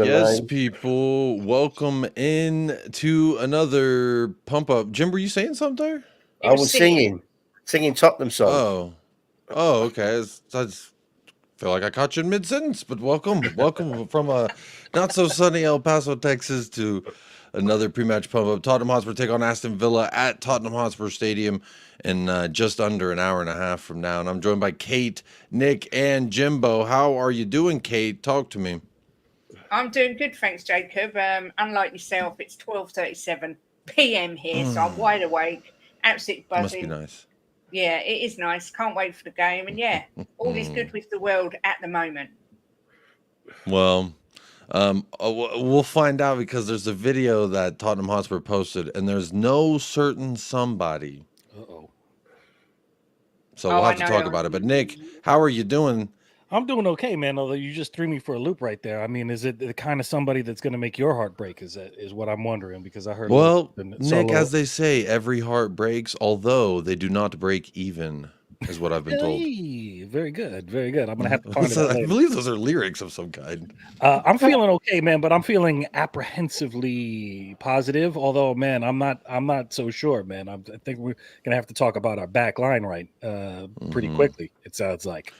Yes, people, welcome in to another pump up. Jim, were you saying something there? I was singing Tottenham song. Oh, okay. I just feel like I caught you in mid sentence, but welcome from a not so sunny El Paso, Texas, to another pre-match pump up. Tottenham Hotspur take on Aston Villa at Tottenham Hotspur Stadium in just under an hour and a half from now. And I'm joined by Kate, Nick, and Jimbo. How are you doing, Kate? Talk to me. I'm doing good, thanks, Jacob. Unlike yourself, it's 12:37 p.m. here, so I'm wide awake, absolutely buzzing. Must be nice. Yeah, it is nice. Can't wait for the game, and yeah, all is good with the world at the moment. Well, we'll find out because there's a video that Tottenham Hotspur posted, and there's no certain somebody. So we'll have to talk about it. But Nick, how are you doing? I'm doing okay, man. Although you just threw me for a loop right there. I mean, is it the kind of somebody that's going to make your heart break? Is what I'm wondering, because I heard. Well, Nick, as they say, every heart breaks, although they do not break even, is what I've been told. Very good, very good. I'm gonna have to find it out later. I believe those are lyrics of some kind. I'm feeling okay, man, but I'm feeling apprehensively positive. Although, man, I'm not so sure, man. I think we're gonna have to talk about our back line pretty quickly. It sounds like.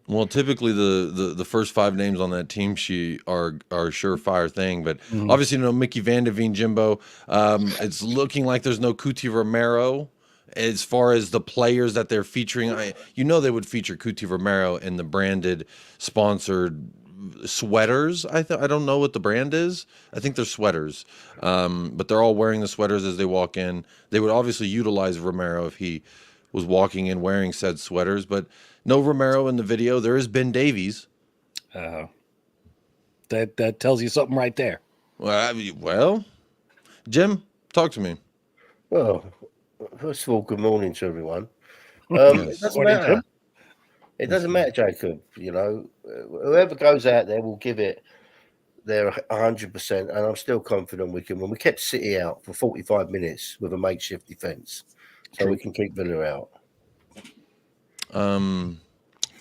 Well, typically the first five names on that team sheet are a surefire thing, but obviously no Mickey Van de Veen, Jimbo. It's looking like there's no Cuti Romero as far as the players that they're featuring. They would feature Cuti Romero in the branded sponsored sweaters. I don't know what the brand is. I think they're sweaters, but they're all wearing the sweaters as they walk in. They would obviously utilize Romero if he was walking in wearing said sweaters, but no Romero in the video. There is Ben Davies. That tells you something right there. Well, Jim, talk to me. Well, first of all, good morning to everyone. It doesn't matter. It doesn't matter, Jacob. Whoever goes out there will give it their 100%, and I'm still confident we can win. We kept City out for 45 minutes with a makeshift defence, so we can keep Villa out.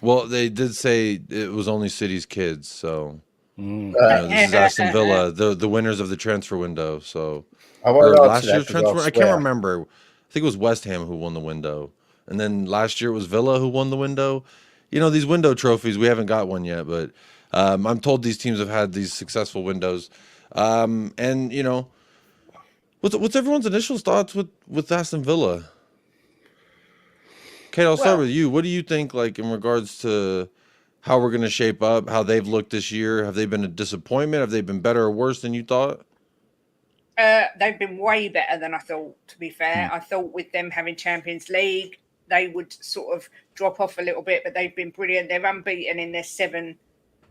Well, they did say it was only City's kids, so this is Aston Villa, the winners of the transfer window. So last year's transfer, I can't remember. I think it was West Ham who won the window, and then last year it was Villa who won the window. These window trophies, we haven't got one yet, but I'm told these teams have had these successful windows. And what's everyone's initial thoughts with Aston Villa? Kate, I'll start with you. What do you think, like, in regards to how we're going to shape up, how they've looked this year? Have they been a disappointment? Have they been better or worse than you thought? They've been way better than I thought, to be fair. I thought with them having Champions League, they would sort of drop off a little bit, but they've been brilliant. They're unbeaten in their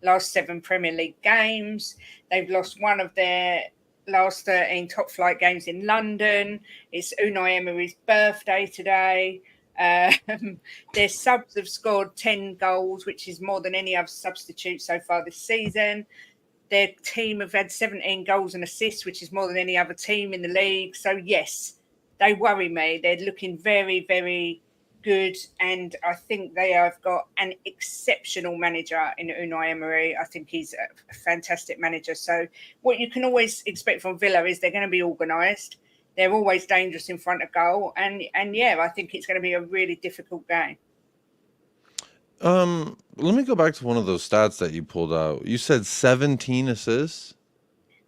last seven Premier League games. They've lost one of their last 13 top flight games in London. It's Unai Emery's birthday today. Their subs have scored 10 goals, which is more than any other substitute so far this season. Their team have had 17 goals and assists, which is more than any other team in the league. So, yes, they worry me. They're looking very, very good. And I think they have got an exceptional manager in Unai Emery. I think he's a fantastic manager. So, what you can always expect from Villa is they're going to be organised. They're always dangerous in front of goal. And yeah, I think it's going to be a really difficult game. Let me go back to one of those stats that you pulled out. You said 17 assists.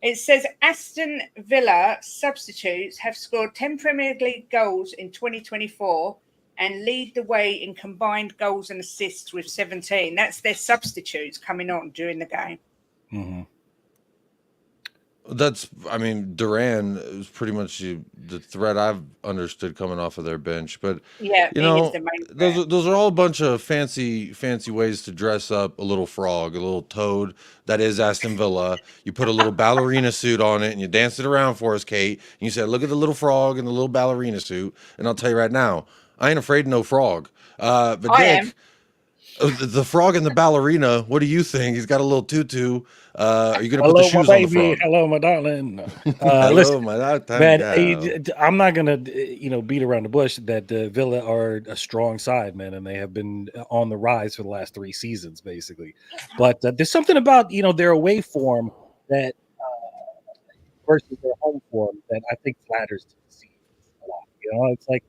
It says Aston Villa substitutes have scored 10 Premier League goals in 2024 and lead the way in combined goals and assists with 17. That's their substitutes coming on during the game. Mm-hmm. I mean, Duran is pretty much the threat I've understood coming off of their bench. But yeah, you know, those are all a bunch of fancy ways to dress up a little frog, a little toad that is Aston Villa. You put a little ballerina suit on it and you dance it around for us, Kate. And you said, "Look at the little frog and the little ballerina suit." And I'll tell you right now, I ain't afraid of no frog. But Dick, the frog and the ballerina, what do you think? He's got a little tutu. Are you going to put the shoes on the frog? Hello, my darling. Hello, listen, my lifetime man, gal. I'm not going to, beat around the bush that Villa are a strong side, man, and they have been on the rise for the last 3 seasons, basically. But there's something about, their away form that versus their home form that I think flatters to the season a lot. It's like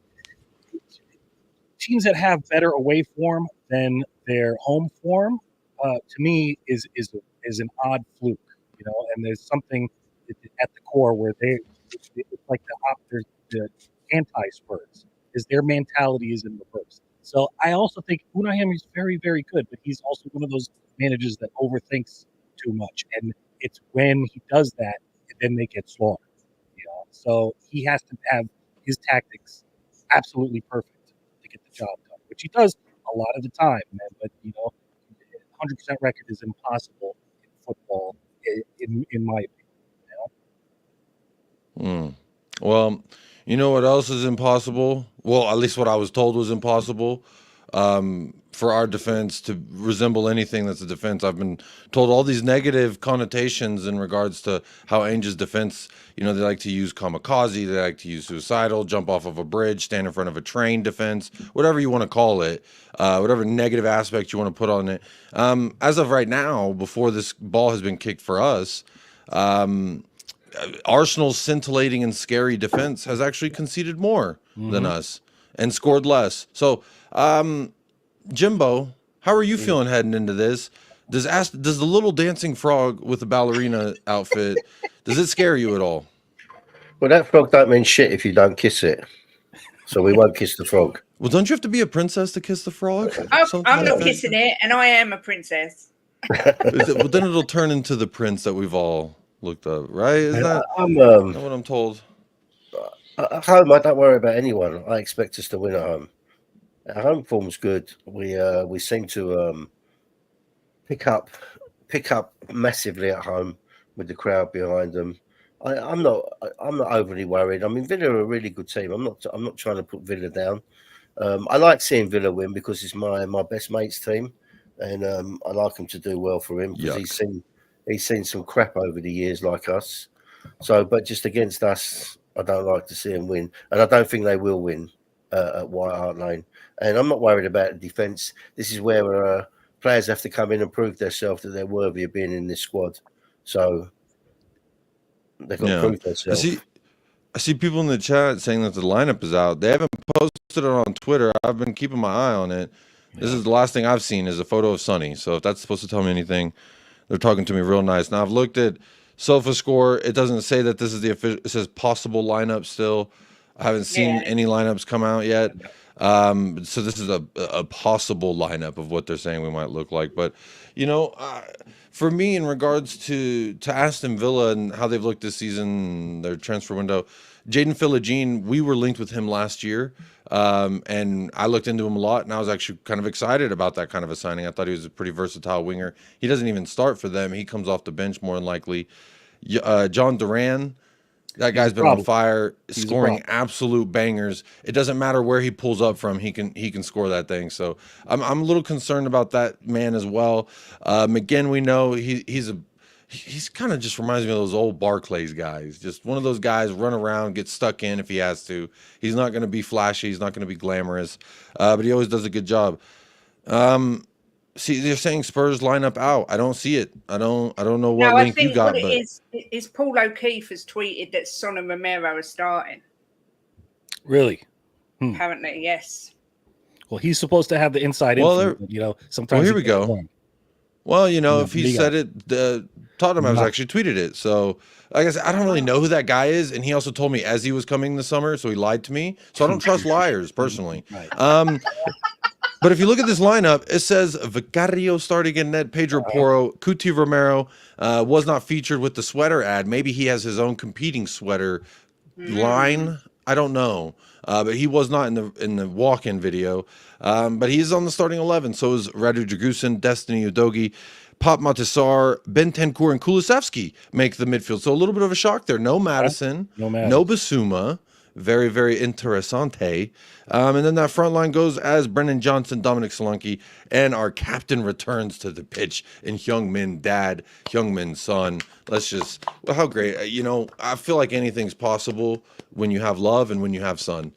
teams that have better away form than their home form, to me, is an odd fluke, and there's something at the core where it's like the anti-Spurs, is their mentality is in reverse. So I also think Unai Emery is very, very good, but he's also one of those managers that overthinks too much, and it's when he does that, then they get slaughtered. So he has to have his tactics absolutely perfect to get the job done, which he does a lot of the time, man. But 100% record is impossible in football, in my opinion. Well, you know what else is impossible? Well, at least what I was told was impossible. For our defense to resemble anything that's a defense. I've been told all these negative connotations in regards to how Ainge's defense, they like to use kamikaze, they like to use suicidal, jump off of a bridge, stand in front of a train defense, whatever you want to call it, whatever negative aspect you want to put on it. As of right now, before this ball has been kicked for us, Arsenal's scintillating and scary defense has actually conceded more than us and scored less. So, Jimbo, how are you feeling heading into this? Does the little dancing frog with the ballerina outfit, does it scare you at all? Well, that frog don't mean shit if you don't kiss it. So we won't kiss the frog. Well, don't you have to be a princess to kiss the frog? I'm not kissing it, and I am a princess. But then it'll turn into the prince that we've all looked up, right? Is that what I'm told? At home, I don't worry about anyone. I expect us to win at home. Our home form's good. We seem to pick up massively at home with the crowd behind them. I'm not overly worried. I mean, Villa are a really good team. I'm not trying to put Villa down. I like seeing Villa win because it's my best mate's team, and I like him to do well for him because he's seen some crap over the years like us. So, but just against us, I don't like to see him win, and I don't think they will win at White Hart Lane. And I'm not worried about the defence. This is where players have to come in and prove themselves that they're worthy of being in this squad. So they've got to prove themselves. I see people in the chat saying that the lineup is out. They haven't posted it on Twitter. I've been keeping my eye on it. This is the last thing I've seen is a photo of Sonny. So if that's supposed to tell me anything, they're talking to me real nice. Now I've looked at SofaScore. It doesn't say that this is the official. It says possible lineup still. I haven't seen any lineups come out yet. So this is a possible lineup of what they're saying we might look like. But, for me, in regards to Aston Villa and how they've looked this season, their transfer window, Jaden Philogene, we were linked with him last year. And I looked into him a lot, and I was actually kind of excited about that kind of a signing. I thought he was a pretty versatile winger. He doesn't even start for them. He comes off the bench more than likely. John Duran, That guy's been on fire, He's scoring absolute bangers. It doesn't matter where he pulls up from; he can score that thing. So I'm a little concerned about that man as well. McGinn, we know he's kind of just reminds me of those old Barclays guys. Just one of those guys, run around, get stuck in if he has to. He's not going to be flashy. He's not going to be glamorous, but he always does a good job. See, they're saying Spurs lineup out. I don't see it. I don't know what link you got. What it is Paul O'Keefe has tweeted that Son and Romero are starting. Really? Apparently, yes. Well, he's supposed to have the inside info. Sometimes. Well, here we go. Well, if he said it, Tottenham has actually tweeted it. So, like I said, I don't really know who that guy is, and he also told me as he was coming this summer, so he lied to me. So I don't trust liars personally. Right. But if you look at this lineup, it says Vicario starting in net, Pedro Porro, Cuti Romero was not featured with the sweater ad. Maybe he has his own competing sweater line. I don't know. But he was not in the walk-in video. But he's on the starting 11. So is Radu Dragusin, Destiny Udogi, Pop Matisar, Ben Tenkour, and Kulusevski make the midfield. So a little bit of a shock there. No Madison, no Basuma. Very, very interessante. And then that front line goes as Brennan Johnson, Dominic Solanke, and our captain returns to the pitch in Heung-min dad, Heung-min son. How great. I feel like anything's possible when you have love and when you have son.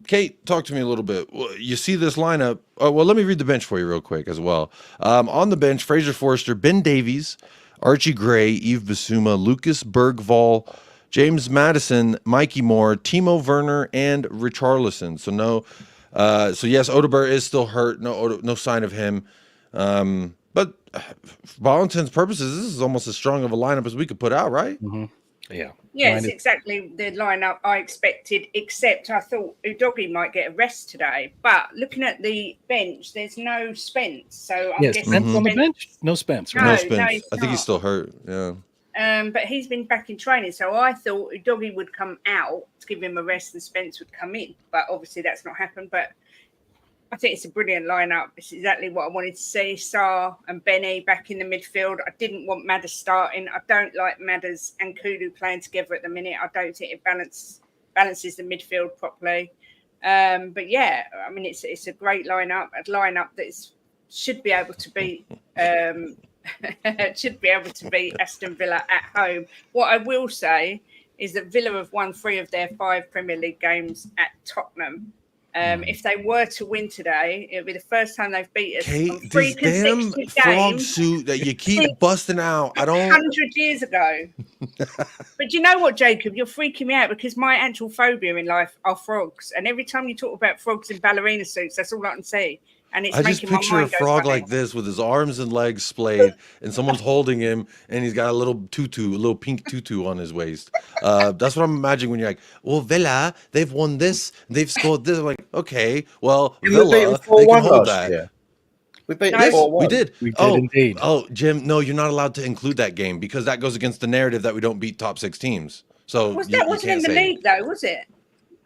Kate, talk to me a little bit. You see this lineup. Oh, well, let me read the bench for you real quick as well. On the bench, Fraser Forster, Ben Davies, Archie Gray, Yves Bissouma, Lucas Bergvall, James Madison, Mikey Moore, Timo Werner, and Richarlison. So yes, Odegaard is still hurt. No sign of him. But for all intents and purposes, this is almost as strong of a lineup as we could put out, right? Mm-hmm. Yeah. Yes, exactly the lineup I expected, except I thought Udogi might get a rest today. But looking at the bench, there's no Spence. So I'm guessing Spence on the bench? No Spence, right? No Spence. I think he's still hurt. Yeah. But he's been back in training, so I thought Udogi would come out to give him a rest and Spence would come in. But obviously that's not happened. But I think it's a brilliant lineup. It's exactly what I wanted to see. Sarr and Benny back in the midfield. I didn't want Madders starting. I don't like Madders and Kudu playing together at the minute. I don't think it balances the midfield properly. But yeah, I mean, it's a great lineup. A lineup that should be able to beat Aston Villa at home. What I will say is that Villa have won 3 of their 5 Premier League games at Tottenham. If they were to win today, it would be the first time they've beat us. Kate, this damn frog suit that you keep busting out. 100 years ago. But you know what, Jacob? You're freaking me out because my actual phobia in life are frogs. And every time you talk about frogs in ballerina suits, that's all I can see. And it's I just picture a frog like this with his arms and legs splayed, and someone's holding him, and he's got a little pink tutu on his waist. That's what I'm imagining when you're like, well, Villa, they've won this, they've scored this. I'm like, okay, well, Villa, they can hold that. Year. We beat them 4-1. We did. We did indeed. Oh, Jim, no, you're not allowed to include that game because that goes against the narrative that we don't beat top 6 teams. So that wasn't in the league, though, was it?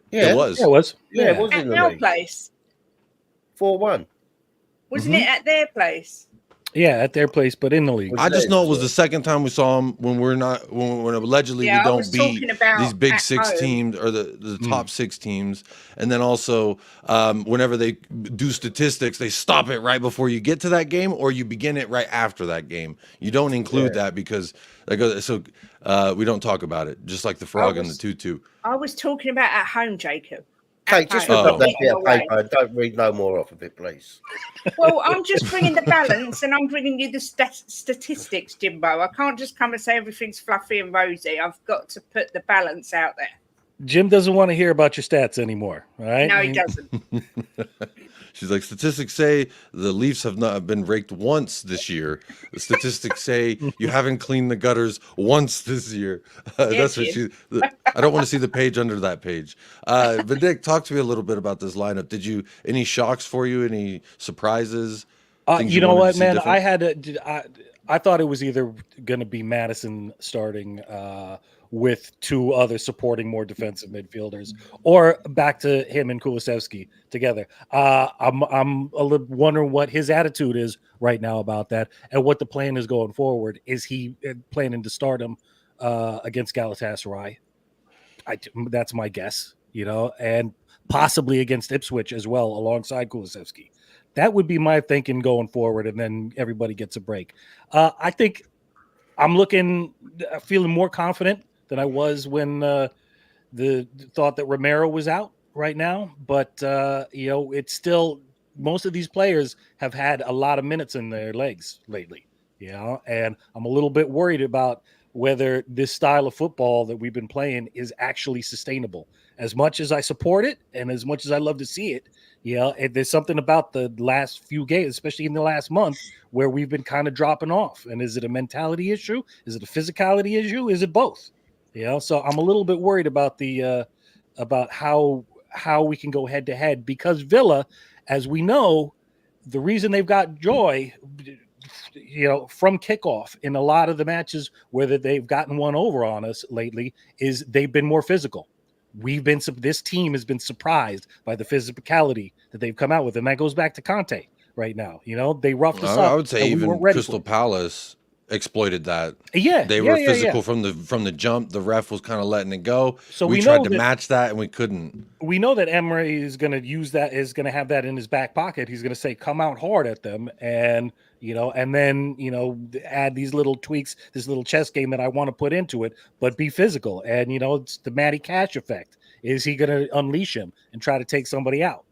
Yeah, it was. Yeah, it was. Yeah, it was at in the our league. Place. 4-1. Wasn't it at their place? Yeah, at their place, but in the league. I just know it was the second time we saw them when allegedly we don't beat these big 6 teams or the top 6 teams. And then also whenever they do statistics, they stop it right before you get to that game or you begin it right after that game. You don't include that because we don't talk about it, just like the frog and the tutu. I was talking about at home, Jacob. Hey, just look up that bit of paper and don't read no more off of it, please. Well, I'm just bringing the balance and I'm bringing you the statistics, Jimbo. I can't just come and say everything's fluffy and rosy. I've got to put the balance out there. Jim doesn't want to hear about your stats anymore, all right? No, he doesn't. She's like, statistics say the Leafs have not been raked once this year. The statistics say you haven't cleaned the gutters once this year. That's what I don't want to see the page under that page. But Nick, talk to me a little bit about this lineup. Any shocks for you? Any surprises? You know what, man? I thought it was either going to be Madison starting with 2 other supporting more defensive midfielders, or back to him and Kulusevski together. I'm a little wondering what his attitude is right now about that, and what the plan is going forward. Is he planning to start him against Galatasaray. That's my guess, and possibly against Ipswich as well, alongside Kulusevski. That would be my thinking going forward, and then everybody gets a break. I think I'm feeling more confident than I was when the thought that Romero was out right now. But it's still, most of these players have had a lot of minutes in their legs lately, and I'm a little bit worried about whether this style of football that we've been playing is actually sustainable. As much as I support it and as much as I love to see it, there's something about the last few games, especially in the last month, where we've been kind of dropping off. And is it a mentality issue? Is it a physicality issue? Is it both? So I'm a little bit worried about about how we can go head to head, because Villa, as we know, the reason they've got joy, from kickoff in a lot of the matches where they've gotten one over on us lately, is they've been more physical. This team has been surprised by the physicality that they've come out with, and that goes back to Conte right now. They roughed us up. I would say even Crystal Palace exploited that. They were physical from the jump. The ref was kind of letting it go. So we tried to match that, and we couldn't. We know that Emery is going to use that, is going to have that in his back pocket. He's going to say, come out hard at them, and and then add these little tweaks, this little chess game that I want to put into it, but be physical. And it's the Matty Cash effect. Is he going to unleash him and try to take somebody out?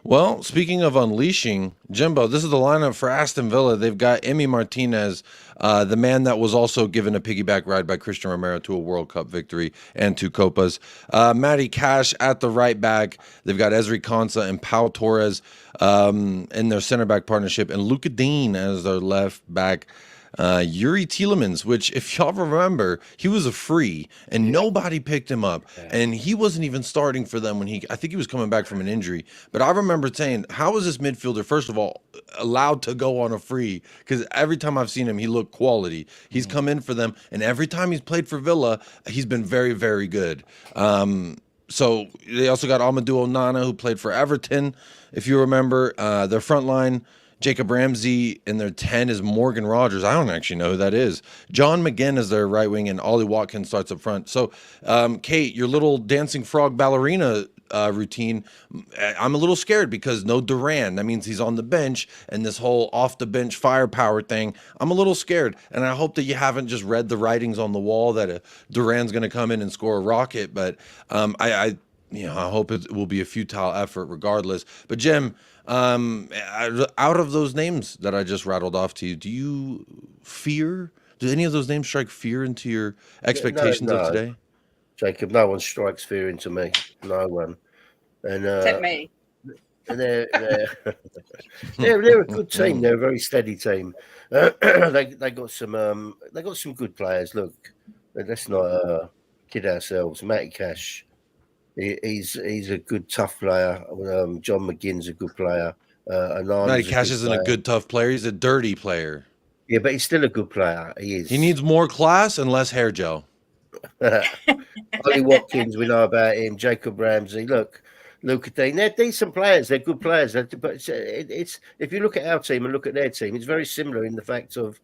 Well, speaking of unleashing, Jimbo, this is the lineup for Aston Villa. They've got Emi Martinez, the man that was also given a piggyback ride by Christian Romero to a World Cup victory and 2 Copas. Matty Cash at the right back. They've got Ezri Konsa and Pau Torres in their center back partnership, and Luka Dean as their left back. Yuri Tielemans, which, if y'all remember, he was a free and nobody picked him up, and he wasn't even starting for them when I think he was coming back from an injury. But I remember saying, how is this midfielder, first of all, allowed to go on a free? Because every time I've seen him, he looked quality. He's come in for them, and every time he's played for Villa, he's been very, very good. So they also got Amadou Onana, who played for Everton, if you remember. Their front line, Jacob Ramsey, in their 10 is Morgan Rogers. I don't actually know who that is. John McGinn is their right wing, and Ollie Watkins starts up front. So, Kate, your little dancing frog ballerina routine, I'm a little scared because no Duran. That means he's on the bench, and this whole off-the-bench firepower thing, I'm a little scared. And I hope that you haven't just read the writings on the wall that Duran's going to come in and score a rocket. But I hope it will be a futile effort regardless. But, Jim, out of those names that I just rattled off to you, do any of those names strike fear into your expectations of today? Jacob, no one strikes fear into me. No one. And except me. And they're a good team. They're a very steady team. They got some good players. Look, let's not kid ourselves. Matty Cash, he's a good tough player. John McGinn's a good player. Matty Cash isn't a good tough player. He's a dirty player. Yeah, but he's still a good player. He is. He needs more class and less hair gel. Ollie Watkins, we know about him. Jacob Ramsey. Look, Luka Dean. They're decent players. They're good players. But it's if you look at our team and look at their team, it's very similar in the fact of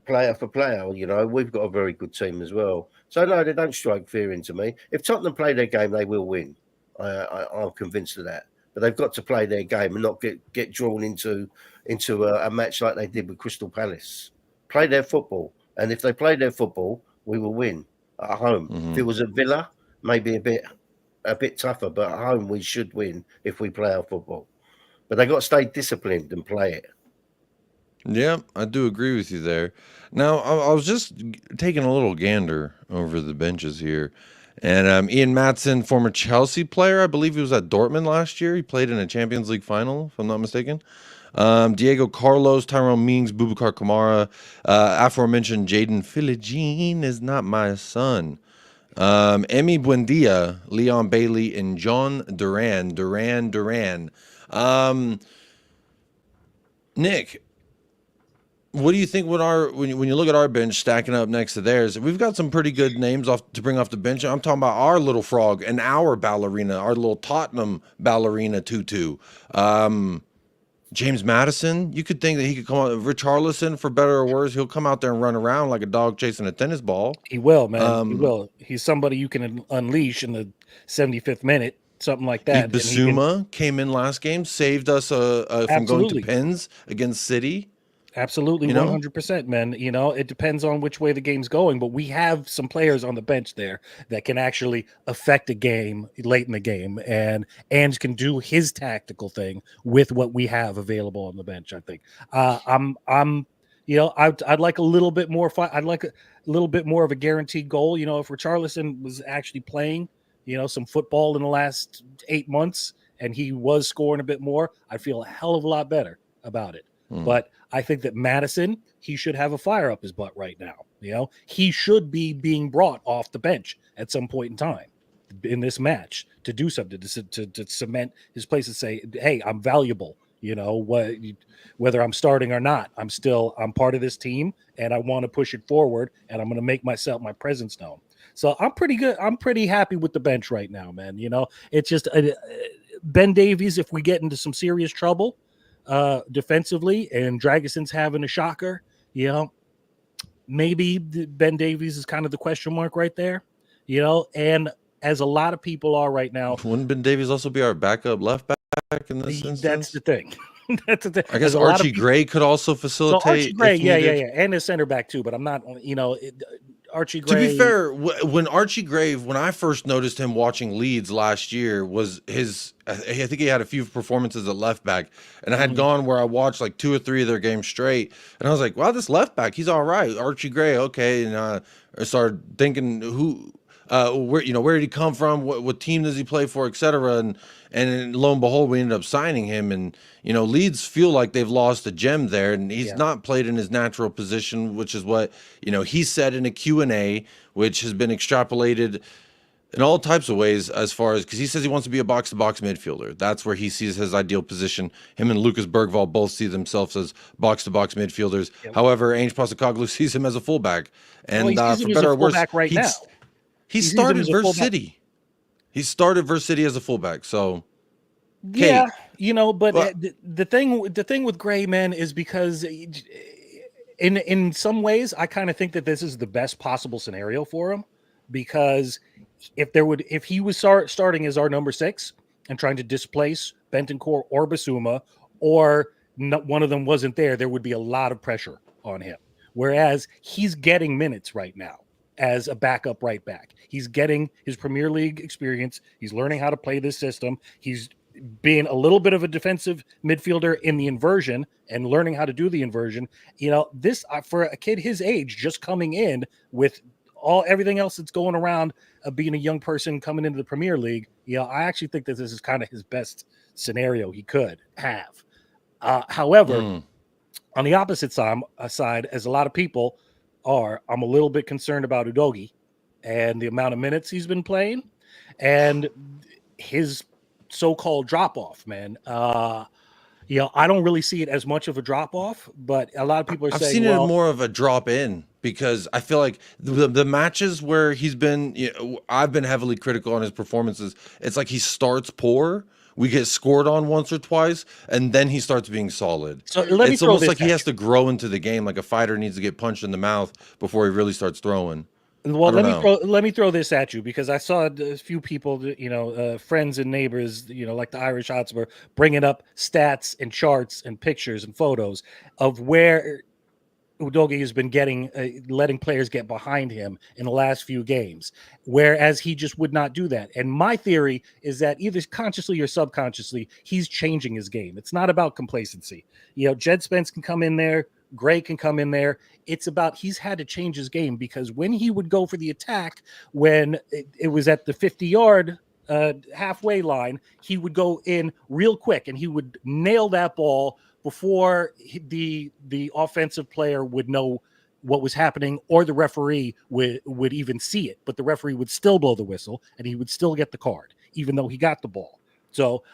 player for player. We've got a very good team as well. So no, they don't strike fear into me. If Tottenham play their game, they will win. I'm convinced of that. But they've got to play their game and not get drawn into a match like they did with Crystal Palace. Play their football, and if they play their football, we will win at home. If it was at Villa, maybe a bit tougher, but at home we should win if we play our football. But they got to stay disciplined and play it. Yeah, I do agree with you there. Now, I was just taking a little gander over the benches here. And Ian Maatsen, former Chelsea player, I believe he was at Dortmund last year. He played in a Champions League final, if I'm not mistaken. Diego Carlos, Tyrone Mings, Boubacar Kamara, aforementioned Jaden Philogene is not my son. Emi Buendia, Leon Bailey, and John Duran. Nick, what do you think when you look at our bench stacking up next to theirs? We've got some pretty good names to bring off the bench. I'm talking about our little frog and our ballerina, our little Tottenham ballerina tutu. James Madison, you could think that he could come out. Richarlison, for better or worse, he'll come out there and run around like a dog chasing a tennis ball. He will, man. He Um, will. He's somebody you can unleash in the 75th minute, something like that. And he can Basuma came in last game, saved us from going to absolutely. pens against City. Absolutely, You know, 100%, man. You know, it depends on which way the game's going, but we have some players on the bench there that can actually affect a game late in the game, and Ange can do his tactical thing with what we have available on the bench. I think. You know, I'd like a little bit more. I'd like a little bit more of a guaranteed goal. You know, if Richarlison was actually playing, you know, some football in the last 8 months, and he was scoring a bit more, I'd feel a hell of a lot better about it. But I think that Madison, he should have a fire up his butt right now. You know, he should be being brought off the bench at some point in time in this match to do something to cement his place and say, "Hey, I'm valuable." You know, whether I'm starting or not, I'm part of this team, and I want to push it forward, and I'm going to make my presence known. So I'm pretty good. I'm pretty happy with the bench right now, man. You know, it's just Ben Davies. If we get into some serious trouble defensively, and Dragoson's having a shocker, you know, maybe Ben Davies is kind of the question mark right there, you know, and as a lot of people are right now. Wouldn't Ben Davies also be our backup left back in this instance? That's the thing. That's the thing. I guess Archie Gray could also facilitate. Archie Gray, yeah, and a center back too. But I'm not, you know, Archie Gray. To be fair, when Archie Gray, when I first noticed him watching Leeds last year, was his. I think he had a few performances at left back, and I had gone where I watched like 2 or 3 of their games straight, and I was like, "Wow, this left back, he's all right." Archie Gray, okay, and I started thinking where did he come from? What team does he play for, etc. And lo and behold, we ended up signing him, and you know, Leeds feel like they've lost a gem there, and he's not played in his natural position, which is what he said in a Q&A, which has been extrapolated in all types of ways, as far as, because he says he wants to be a box-to-box midfielder. That's where he sees his ideal position. Him and Lucas Bergvall both see themselves as box-to-box midfielders. However, Ange Postecoglou sees him as a fullback, and for better or worse, he started versus City. He started versus City as a fullback. So yeah, you know, but the thing with Gray, man, is because in some ways I kind of think that this is the best possible scenario for him, because if he was starting as our number 6 and trying to displace Bentancur or Basuma, or one of them wasn't there would be a lot of pressure on him. Whereas he's getting minutes right now as a backup right back. He's getting his Premier League experience. He's learning how to play this system. He's being a little bit of a defensive midfielder in the inversion and learning how to do the inversion. You know, this for a kid his age, just coming in with everything else that's going around, being a young person coming into the Premier League, you know, I actually think that this is kind of his best scenario he could have. However, on the opposite side, as a lot of people are, I'm a little bit concerned about Udogie and the amount of minutes he's been playing and his so-called drop-off, man. You know, I don't really see it as much of a drop-off, but a lot of people are saying... I've seen it more of a drop-in, because I feel like the matches where he's been... I've been heavily critical on his performances. It's like he starts poor, we get scored on once or twice, and then he starts being solid. So it's almost like he has to grow into the game, like a fighter needs to get punched in the mouth before he really starts throwing. Well, let me throw this at you, because I saw a few people, you know, friends and neighbors, you know, like the Irish Hotspur, bringing up stats and charts and pictures and photos of where Udogie has been letting players get behind him in the last few games, whereas he just would not do that. And my theory is that either consciously or subconsciously, he's changing his game. It's not about complacency. You know, Jed Spence can come in there, Gray can come in there. It's about he's had to change his game, because when he would go for the attack, when it was at the 50-yard halfway line, he would go in real quick and he would nail that ball before the offensive player would know what was happening, or the referee would even see it. But the referee would still blow the whistle and he would still get the card, even though he got the ball. So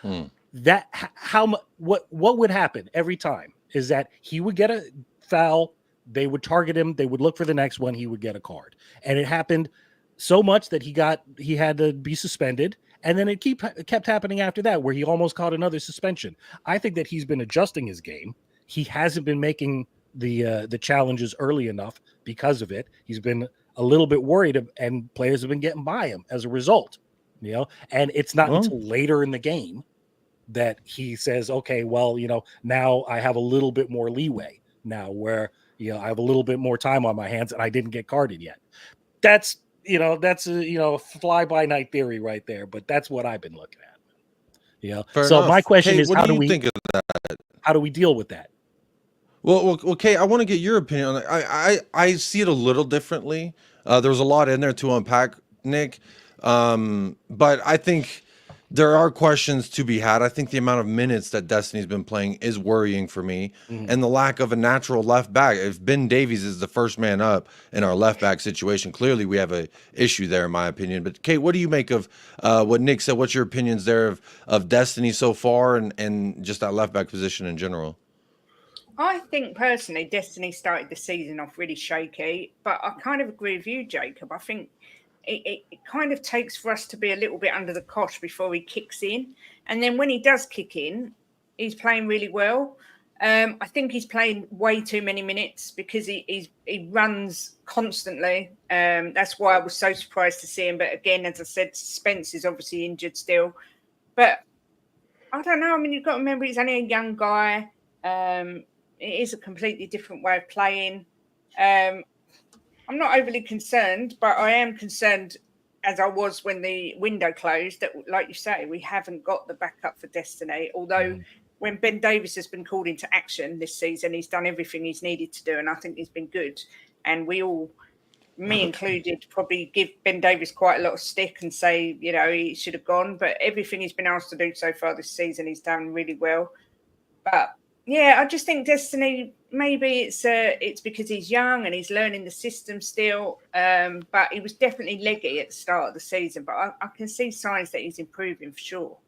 what would happen every time is that he would get a foul, they would target him, they would look for the next one, he would get a card. And it happened so much that he had to be suspended, And then it kept happening after that, where he almost caught another suspension. I think that he's been adjusting his game. He hasn't been making the challenges early enough because of it. He's been a little bit worried, and players have been getting by him as a result. And it's not until later in the game that he says, okay, well, now I have a little bit more leeway now, where I have a little bit more time on my hands and I didn't get carded yet. That's a fly by night theory right there, but that's what I've been looking at. Fair so enough. My question Kate, is, what do you think of that? How do we deal with that? Well, Kate, I want to get your opinion on it. I see it a little differently. There was a lot in there to unpack, Nick, but I think there are questions to be had. I think the amount of minutes that Destiny's been playing is worrying for me, and the lack of a natural left back. If Ben Davies is the first man up in our left back situation, clearly we have a issue there, in my opinion. But Kate, what do you make of what Nick said? What's your opinions there of Destiny so far, and just that left back position in general? I think personally, Destiny started the season off really shaky, but I kind of agree with you, Jacob. I think it kind of takes for us to be a little bit under the cosh before he kicks in. And then when he does kick in, he's playing really well. I think he's playing way too many minutes because he runs constantly. That's why I was so surprised to see him. But again, as I said, Spence is obviously injured still. But I don't know. I mean, you've got to remember he's only a young guy. It is a completely different way of playing. I'm not overly concerned, but I am concerned, as I was when the window closed, that, like you say, we haven't got the backup for Destiny. Although when Ben Davies has been called into action this season, he's done everything he's needed to do, and I think he's been good. And we all, me included, probably give Ben Davies quite a lot of stick and say, he should have gone. But everything he's been asked to do so far this season, he's done really well. But yeah, I just think Destiny, maybe it's because he's young and he's learning the system still. But he was definitely leggy at the start of the season. But I can see signs that he's improving for sure.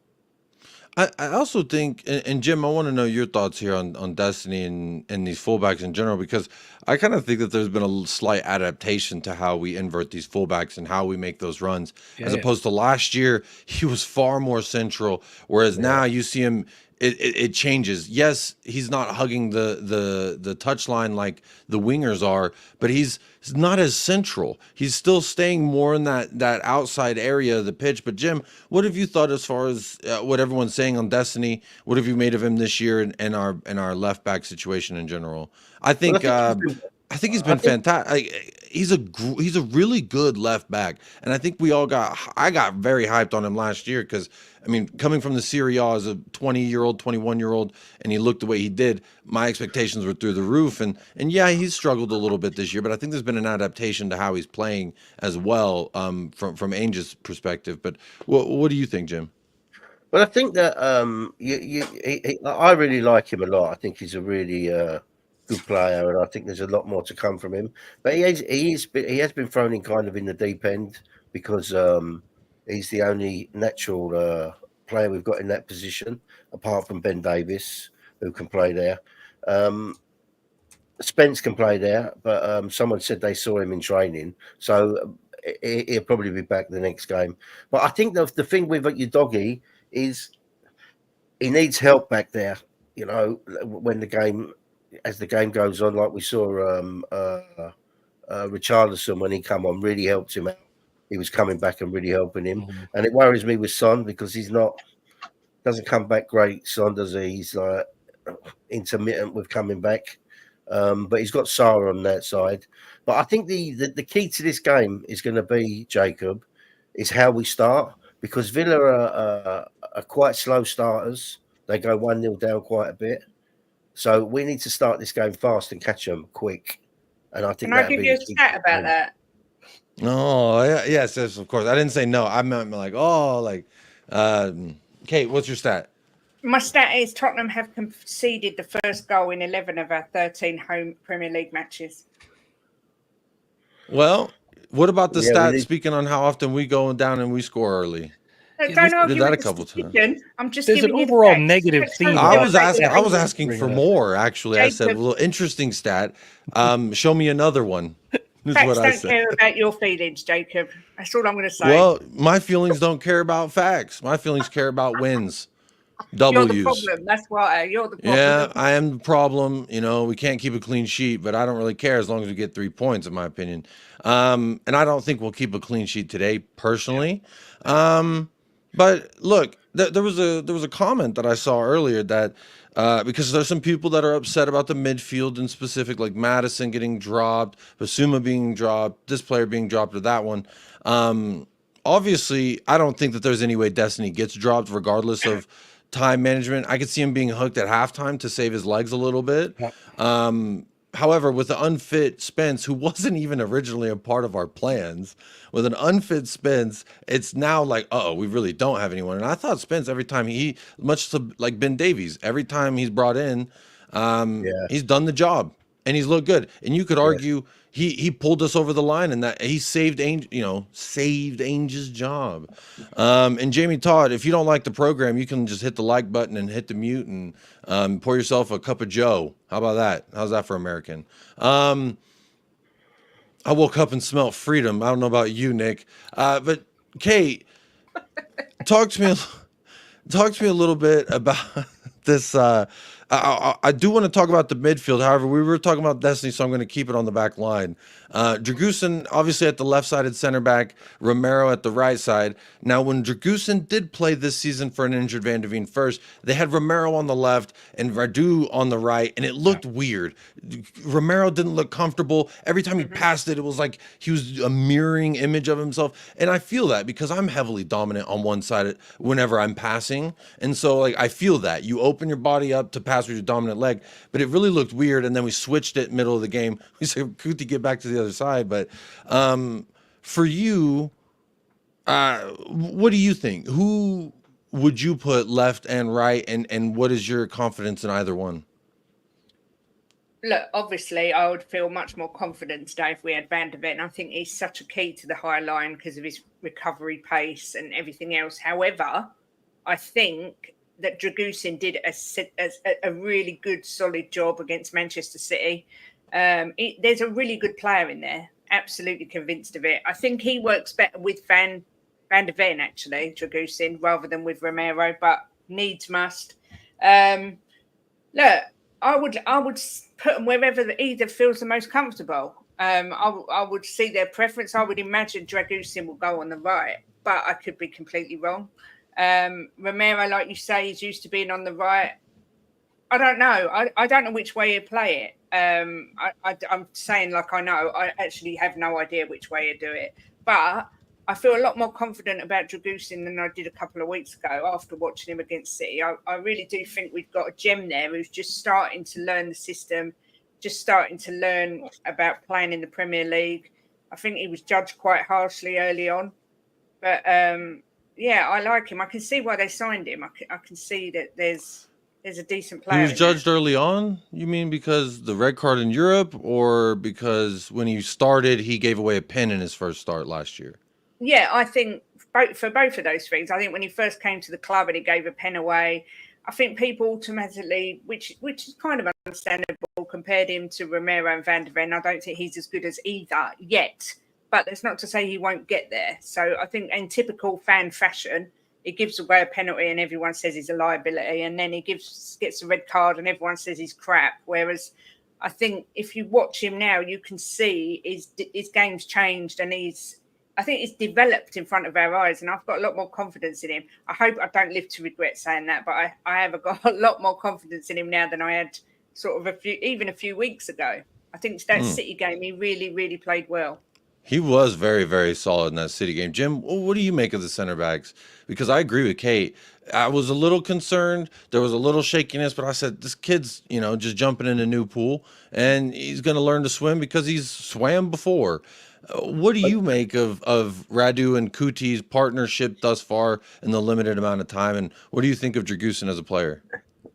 I also think, and Jim, I want to know your thoughts here on Destiny and these fullbacks in general, because I kind of think that there's been a slight adaptation to how we invert these fullbacks and how we make those runs, as opposed to last year. He was far more central, whereas now you see him. It changes. Yes, he's not hugging the touchline like the wingers are, but he's not as central. He's still staying more in that outside area of the pitch. But Jim, what have you thought as far as what everyone's saying on Destiny? What have you made of him this year and our left back situation in general? I think he's been fantastic. He's a really good left back, and I think I got very hyped on him last year because, I mean, coming from the Serie A as a 20-year-old, 21-year-old, and he looked the way he did, my expectations were through the roof. And yeah, he's struggled a little bit this year, but I think there's been an adaptation to how he's playing as well, from Ainge's perspective. But what do you think, Jim? Well, I think that I really like him a lot. I think he's a really good player, and I think there's a lot more to come from him. But he has been thrown in kind of in the deep end because he's the only natural player we've got in that position, apart from Ben Davies, who can play there. Spence can play there, but someone said they saw him in training, so he'll probably be back the next game. But I think the thing with your doggy is he needs help back there. As the game goes on, like we saw Richarlison when he come on, really helped him out. He was coming back and really helping him. And it worries me with Son because doesn't come back great, Son, does he? He's like intermittent with coming back. But he's got Sarah on that side. But I think the key to this game is going to be, Jacob, is how we start, because Villa are quite slow starters. They go 1-0 down quite a bit. So we need to start this game fast and catch them quick. And I think Can I give you a stat about that? Oh, yes, of course. I didn't say no. I meant Kate, what's your stat? My stat is Tottenham have conceded the first goal in 11 of our 13 home Premier League matches. Well, what about the stat speaking on how often we go down and we score early? Don't argue did that with a couple the times. I'm just There's giving an you the overall facts. negative theme. I was asking for more, actually. I said, a little interesting stat. Show me another one. Is Facts what I don't say. care about your feelings, Jacob. That's all I'm going to say. Well, my feelings don't care about facts. My feelings care about wins, You're the W's. problem. That's why you're the Yeah, problem. I am the problem. You know, we can't keep a clean sheet, but I don't really care as long as we get 3 points, in my opinion. And I don't think we'll keep a clean sheet today, personally. But look, there was a comment that I saw earlier that because there's some people that are upset about the midfield in specific, like Madison getting dropped, Basuma being dropped, this player being dropped, or that one. Obviously, I don't think that there's any way Destiny gets dropped, regardless of time management. I could see him being hooked at halftime to save his legs a little bit. However, with the unfit Spence, who wasn't even originally a part of our plans, with an unfit Spence, it's now like, oh, we really don't have anyone. And I thought Spence, every time much to like Ben Davies, every time he's brought in, Yeah. he's done the job and he's looked good. And you could Yes. argue he pulled us over the line, and that he saved Ainge's job. And Jamie Todd, if you don't like the program, you can just hit the like button and hit the mute and pour yourself a cup of Joe. How about that? How's that for American? I woke up and smelled freedom. I don't know about you, Nick, but Kate, talk to me a little bit about this. I do want to talk about the midfield. However, we were talking about Destiny, so I'm going to keep it on the back line. Dragusin, obviously at the left-sided center back, Romero at the right side. Now, when Dragusin did play this season for an injured Van de Ven first, they had Romero on the left and Radu on the right, and it looked weird. Romero didn't look comfortable. Every time he passed it, it was like he was a mirroring image of himself. And I feel that because I'm heavily dominant on one side whenever I'm passing. And so, like, I feel that. You open your body up to pass with your dominant leg, but it really looked weird. And then we switched it middle of the game. We said, Kuti, get back to the other side. But for you, what do you think? Who would you put left and right? And what is your confidence in either one? Look, obviously, I would feel much more confident today if we had Van de Ven. I think he's such a key to the high line because of his recovery pace and everything else. However, I think that Dragusin did a really good, solid job against Manchester City. There's a really good player in there. Absolutely convinced of it. I think he works better with Van de Ven, actually, Dragusin, rather than with Romero, but needs must. Look, I would put them wherever either feels the most comfortable. I would see their preference. I would imagine Dragusin will go on the right, but I could be completely wrong. Romero, like you say, is used to being on the right. I don't know. I don't know which way he'd play it. I'm saying like I know. I actually have no idea which way he'd do it. But I feel a lot more confident about Dragusin than I did a couple of weeks ago after watching him against City. I really do think we've got a gem there who's just starting to learn the system, just starting to learn about playing in the Premier League. I think he was judged quite harshly early on. But, yeah, I like him. I can see why they signed him. I can see that there's a decent player. He was judged early on? You mean because the red card in Europe, or because when he started, he gave away a pen in his first start last year? Yeah, I think for both of those things. I think when he first came to the club and he gave a pen away, I think people automatically, which is kind of understandable, compared him to Romero and Van de Ven. I don't think he's as good as either yet, but that's not to say he won't get there. So I think in typical fan fashion, he gives away a penalty and everyone says he's a liability, and then he gets a red card and everyone says he's crap. Whereas I think if you watch him now, you can see his game's changed, and I think he's developed in front of our eyes, and I've got a lot more confidence in him. I hope I don't live to regret saying that, but I have got a lot more confidence in him now than I had sort of a few weeks ago. I think that City game, he really, really played well. He was very, very solid in that City game. Jim, what do you make of the center backs? Because I agree with Kate. I was a little concerned. There was a little shakiness, but I said, this kid's, just jumping in a new pool, and he's going to learn to swim because he's swam before. What do you make of Radu and Kuti's partnership thus far in the limited amount of time? And what do you think of Dragusin as a player?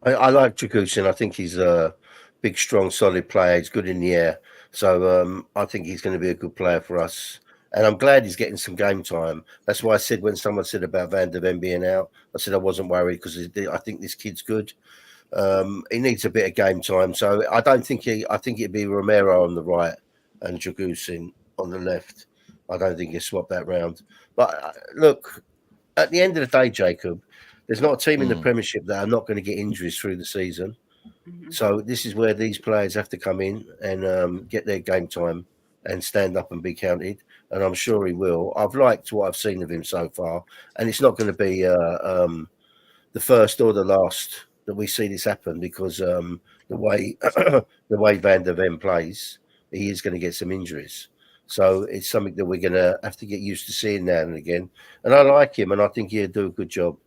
I like Dragusin. I think he's a big, strong, solid player. He's good in the air. So I think he's going to be a good player for us. And I'm glad he's getting some game time. That's why I said when someone said about Van de Ven being out, I said I wasn't worried because I think this kid's good. He needs a bit of game time. So I think it'd be Romero on the right and Dragusin on the left. I don't think he'll swap that round. But look, at the end of the day, Jacob, there's not a team in the Premiership that are not going to get injuries through the season. So this is where these players have to come in and get their game time and stand up and be counted. And I'm sure he will. I've liked what I've seen of him so far, and it's not going to be the first or the last that we see this happen because the way the way Van der Ven plays, he is going to get some injuries. So it's something that we're going to have to get used to seeing now and again. And I like him, and I think he'll do a good job.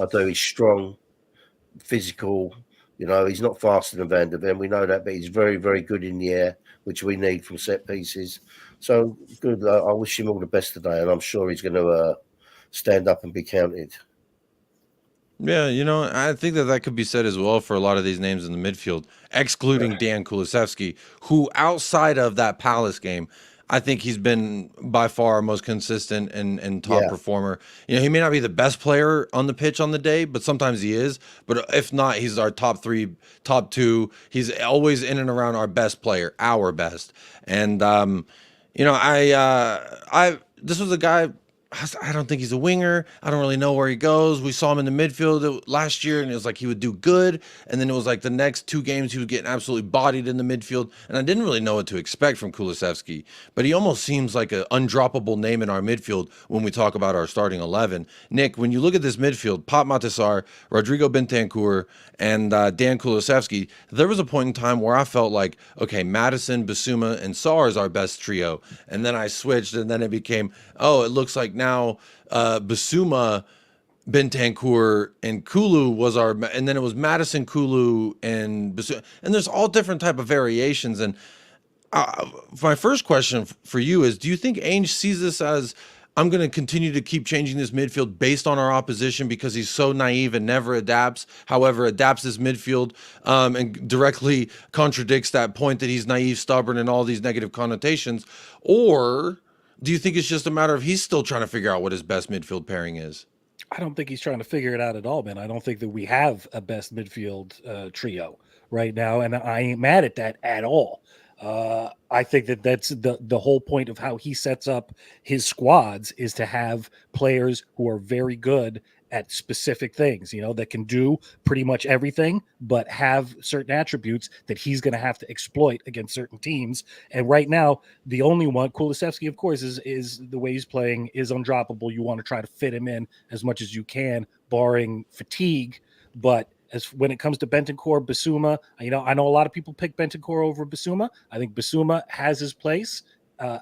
I do. He's strong, physical. You know, he's not faster than Van der Ven. We know that, but he's very, very good in the air, which we need from set pieces. So good. I wish him all the best today, and I'm sure he's going to stand up and be counted. Yeah, I think that could be said as well for a lot of these names in the midfield, excluding Dan Kulusevski, who outside of that Palace game, I think he's been by far our most consistent and top performer. He may not be the best player on the pitch on the day, but sometimes he is. But if not, he's our top 3, top 2. He's always in and around our best player, our best. And this was a guy. I don't think he's a winger. I don't really know where he goes. We saw him in the midfield last year, and it was like he would do good. And then it was like the next 2 games, he was getting absolutely bodied in the midfield. And I didn't really know what to expect from Kulusevski. But he almost seems like an undroppable name in our midfield when we talk about our starting 11. Nick, when you look at this midfield, Pop Matasar, Rodrigo Bentancur, and Dan Kulusevski, there was a point in time where I felt like, okay, Madison, Basuma, and Sarr is our best trio. And then I switched, and then it became, it looks like now Basuma, Bentancur, and Kulu was our, and then it was Madison, Kulu, and Basuma. And there's all different type of variations. And my first question for you is, do you think Ainge sees this as, I'm going to continue to keep changing this midfield based on our opposition because he's so naive and never adapts, however, adapts this midfield and directly contradicts that point that he's naive, stubborn, and all these negative connotations? Or do you think it's just a matter of he's still trying to figure out what his best midfield pairing is? I don't think he's trying to figure it out at all, man. I don't think that we have a best midfield trio right now, and I ain't mad at that at all. I think that's the whole point of how he sets up his squads is to have players who are very good at specific things, that can do pretty much everything, but have certain attributes that he's going to have to exploit against certain teams. And right now, the only one, Kulusevski, of course, is the way he's playing is undroppable. You want to try to fit him in as much as you can, barring fatigue. But as when it comes to Bentancur, Basuma, I know a lot of people pick Bentancur over Basuma. I think Basuma has his place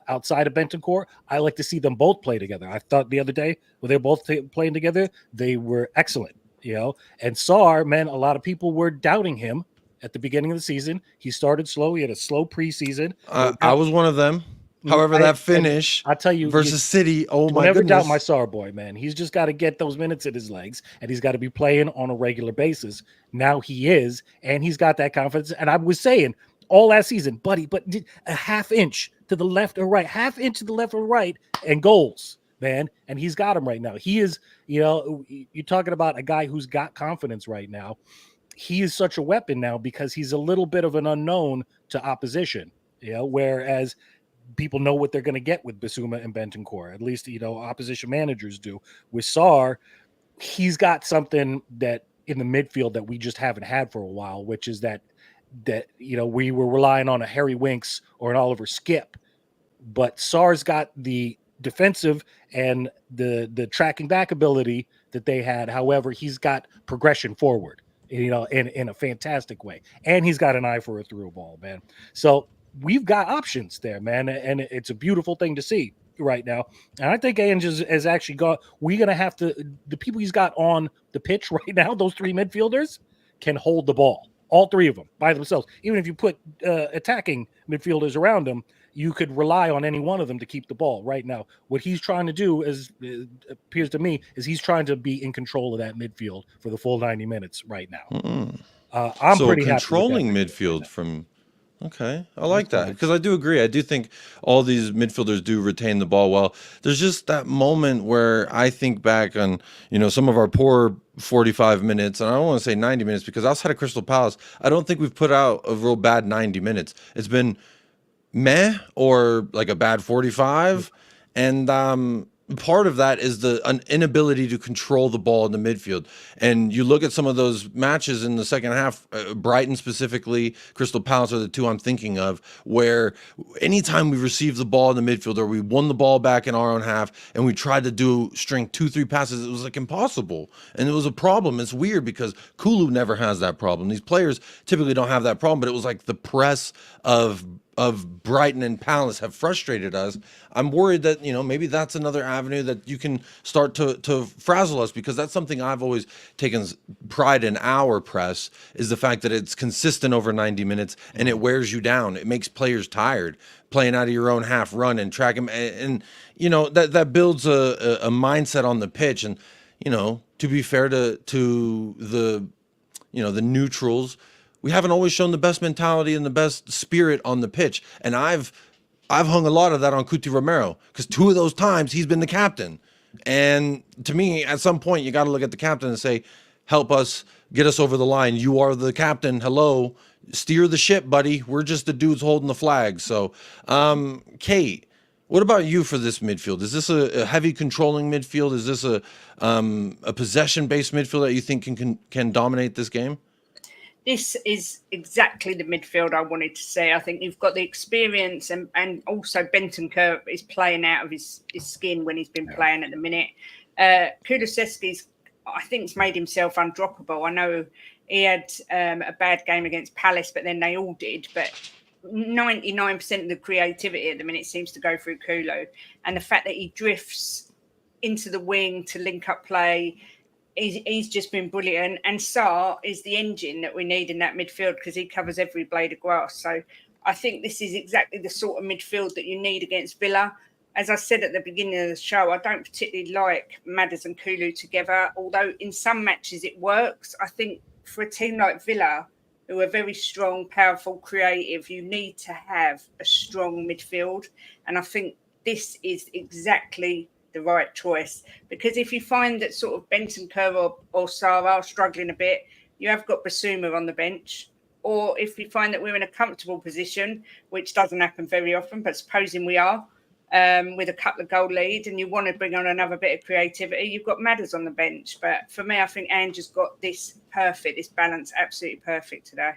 outside of Bentancur. I like to see them both play together. I thought the other day when they were both playing together, they were excellent, And Sarr, man, a lot of people were doubting him at the beginning of the season. He started slow. He had a slow preseason. I was one of them. However, that finish I'll tell you, versus City, oh my never goodness. doubt my Sarr boy, man. He's just got to get those minutes in his legs, and he's got to be playing on a regular basis. Now he is, and he's got that confidence. And I was saying all last season, buddy, but a half inch to the left or right, half inch to the left or right, and goals, man. And he's got them right now. He is, you're talking about a guy who's got confidence right now. He is such a weapon now because he's a little bit of an unknown to opposition, whereas people know what they're going to get with Basuma and Bentancur. At least, opposition managers do. With Sarr, he's got something that in the midfield that we just haven't had for a while, which is that we were relying on a Harry Winks or an Oliver Skip. But Sarr's got the defensive and the tracking back ability that they had. However, he's got progression forward, in a fantastic way. And he's got an eye for a through ball, man. So we've got options there, man, and it's a beautiful thing to see right now. And I think Ainge has actually we're going to have to, the people he's got on the pitch right now, those 3 midfielders can hold the ball, all 3 of them by themselves. Even if you put attacking midfielders around them, you could rely on any one of them to keep the ball right now. What he's trying to do, as it appears to me, is he's trying to be in control of that midfield for the full 90 minutes right now. I'm so pretty controlling happy with that midfield from. Okay, I like that because I do agree. I do think all these midfielders do retain the ball well. There's just that moment where I think back on, some of our poor 45 minutes, and I don't want to say 90 minutes because outside of Crystal Palace, I don't think we've put out a real bad 90 minutes. It's been meh or like a bad 45. And part of that is an inability to control the ball in the midfield. And you look at some of those matches in the second half, Brighton specifically, Crystal Palace are the two I'm thinking of, where anytime we received the ball in the midfield or we won the ball back in our own half and we tried to string 2-3 passes, it was like impossible. And it was a problem. It's weird because Kulu never has that problem. These players typically don't have that problem, but it was like the press of Brighton and Palace have frustrated us. I'm worried that, maybe that's another avenue that you can start to frazzle us, because that's something I've always taken pride in our press, is the fact that it's consistent over 90 minutes and it wears you down. It makes players tired playing out of your own half, run and track them. And that builds a mindset on the pitch. And, to be fair to the, the neutrals, we haven't always shown the best mentality and the best spirit on the pitch. And I've hung a lot of that on Cuti Romero, because 2 of those times he's been the captain. And to me, at some point, you got to look at the captain and say, help us, get us over the line. You are the captain. Hello, steer the ship, buddy. We're just the dudes holding the flag. So, Kate, what about you for this midfield? Is this a heavy controlling midfield? Is this a possession-based midfield that you think can dominate this game? This is exactly the midfield I wanted to see. I think you've got the experience, and also Bentancur is playing out of his skin when he's been playing at the minute. Kulusevski's, I think, has made himself undroppable. I know he had a bad game against Palace, but then they all did. But 99% of the creativity at the minute seems to go through Kulu. And the fact that he drifts into the wing to link up play, he's just been brilliant. And Sarr is the engine that we need in that midfield, because he covers every blade of grass. So I think this is exactly the sort of midfield that you need against Villa. As I said at the beginning of the show, I don't particularly like Madders and Kulu together, although in some matches it works. I think for a team like Villa, who are very strong, powerful, creative, you need to have a strong midfield. And I think this is exactly the right choice, because if you find that sort of Bentancur or Sarr are struggling a bit, you have got Basuma on the bench. Or if you find that we're in a comfortable position, which doesn't happen very often, but supposing we are, with a couple of goal lead, and you want to bring on another bit of creativity, you've got Madders on the bench. But for me, I think Ange's got this balance absolutely perfect today.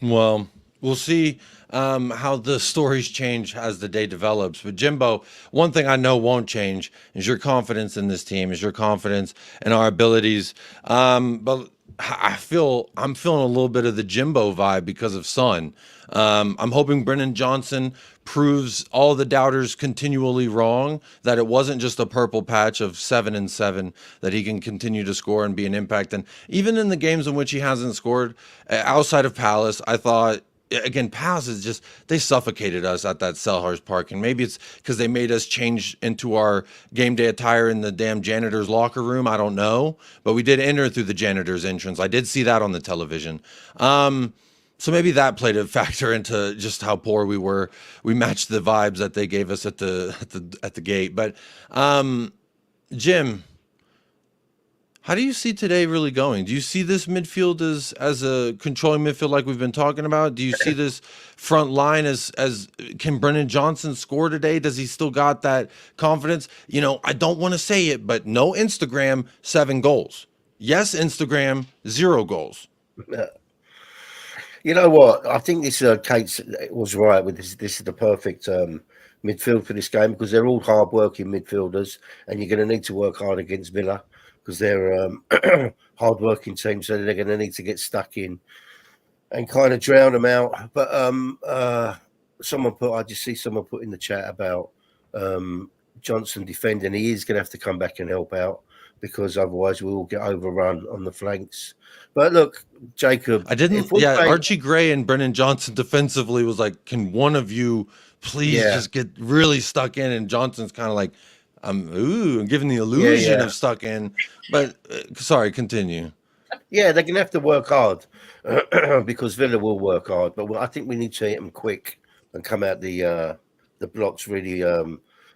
Well, we'll see how the stories change as the day develops. But Jimbo, one thing I know won't change is your confidence in this team, is your confidence in our abilities. But I'm feeling a little bit of the Jimbo vibe because of Son. I'm hoping Brennan Johnson proves all the doubters continually wrong, that it wasn't just a purple patch of 7-7, that he can continue to score and be an impact. And even in the games in which he hasn't scored, outside of Palace, I thought, again, Palace is just, they suffocated us at that Selhurst Park. And maybe it's because they made us change into our game day attire in the damn janitor's locker room. I don't know. But we did enter through the janitor's entrance. I did see that on the television. So maybe that played a factor into just how poor we were. We matched the vibes that they gave us at the gate. But Jim, how do you see today really going? Do you see this midfield as a controlling midfield like we've been talking about? Do you see this front line as can Brennan Johnson score today? Does he still got that confidence? I don't want to say it, but no Instagram, 7 goals. Yes, Instagram, 0 goals. You know what? I think this Kate was right with this. This is the perfect midfield for this game, because they're all hard-working midfielders, and you're going to need to work hard against Villa, because they're hard-working team, so they're going to need to get stuck in and kind of drown them out. But I just see someone put in the chat about Johnson defending. He is going to have to come back and help out, because otherwise we will get overrun on the flanks. But look, Jacob, Archie Gray and Brennan Johnson defensively was like, can one of you please just get really stuck in? And Johnson's kind of like, I'm giving the illusion of stuck in. But sorry, continue. Yeah, they're going to have to work hard because Villa will work hard. But I think we need to hit them quick and come out the blocks really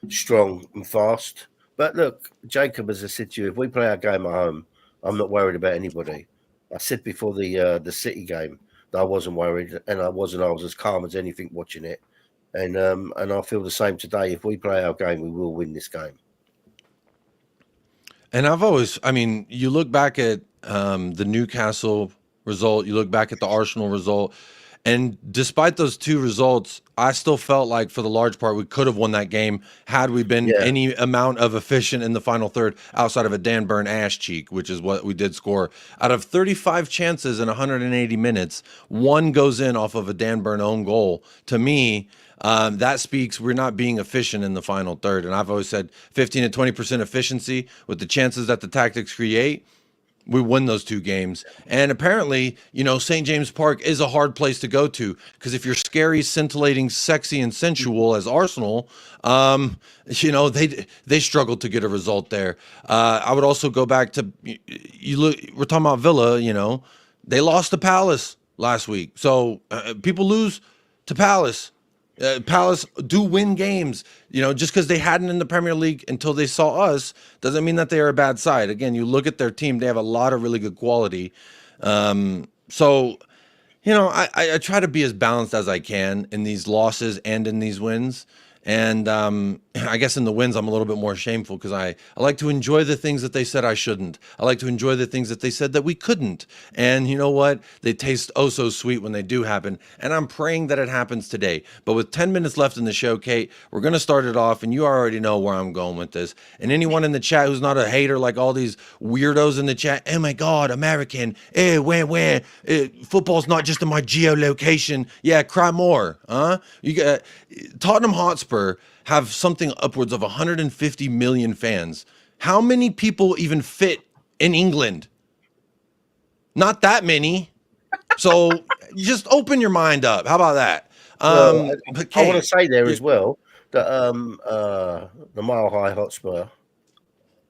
strong and fast. But look, Jacob, as I said to you, if we play our game at home, I'm not worried about anybody. I said before the City game, I wasn't worried, and I wasn't. I was as calm as anything watching it, and I feel the same today. If we play our game, we will win this game. And I mean, you look back at the Newcastle result, you look back at the Arsenal result, and despite those two results, I still felt like for the large part we could have won that game had we been any amount of efficient in the final third outside of a Dan Burn ass cheek, which is what we did score. Out of 35 chances in 180 minutes, one goes in off of a Dan Burn own goal. To me, that speaks we're not being efficient in the final third. And I've always said 15 to 20% efficiency with the chances that the tactics create, we win those two games. And apparently, St. James Park is a hard place to go to because if you're scary, scintillating, sexy, and sensual as Arsenal, they struggled to get a result there. I would also go back to we're talking about Villa. They lost to Palace last week, so people lose to Palace. Palace do win games, just because they hadn't in the Premier League until they saw us doesn't mean that they are a bad side. Again, you look at their team, they have a lot of really good quality. So, I try to be as balanced as I can in these losses and in these wins. And I guess in the wins, I'm a little bit more shameful because I like to enjoy the things that they said I shouldn't. I like to enjoy the things that they said that we couldn't. And you know what? They taste oh so sweet when they do happen. And I'm praying that it happens today. But with 10 minutes left in the show, Kate, we're going to start it off. And you already know where I'm going with this. And anyone in the chat who's not a hater like all these weirdos in the chat, oh my God, American, where? Football's not just in my geolocation. Yeah, cry more, huh? You got Tottenham Hotspur have something upwards of 150 million fans. How many people even fit in England? Not that many. So just open your mind up. How about that? I want to say there as well that the Mile High Hotspur,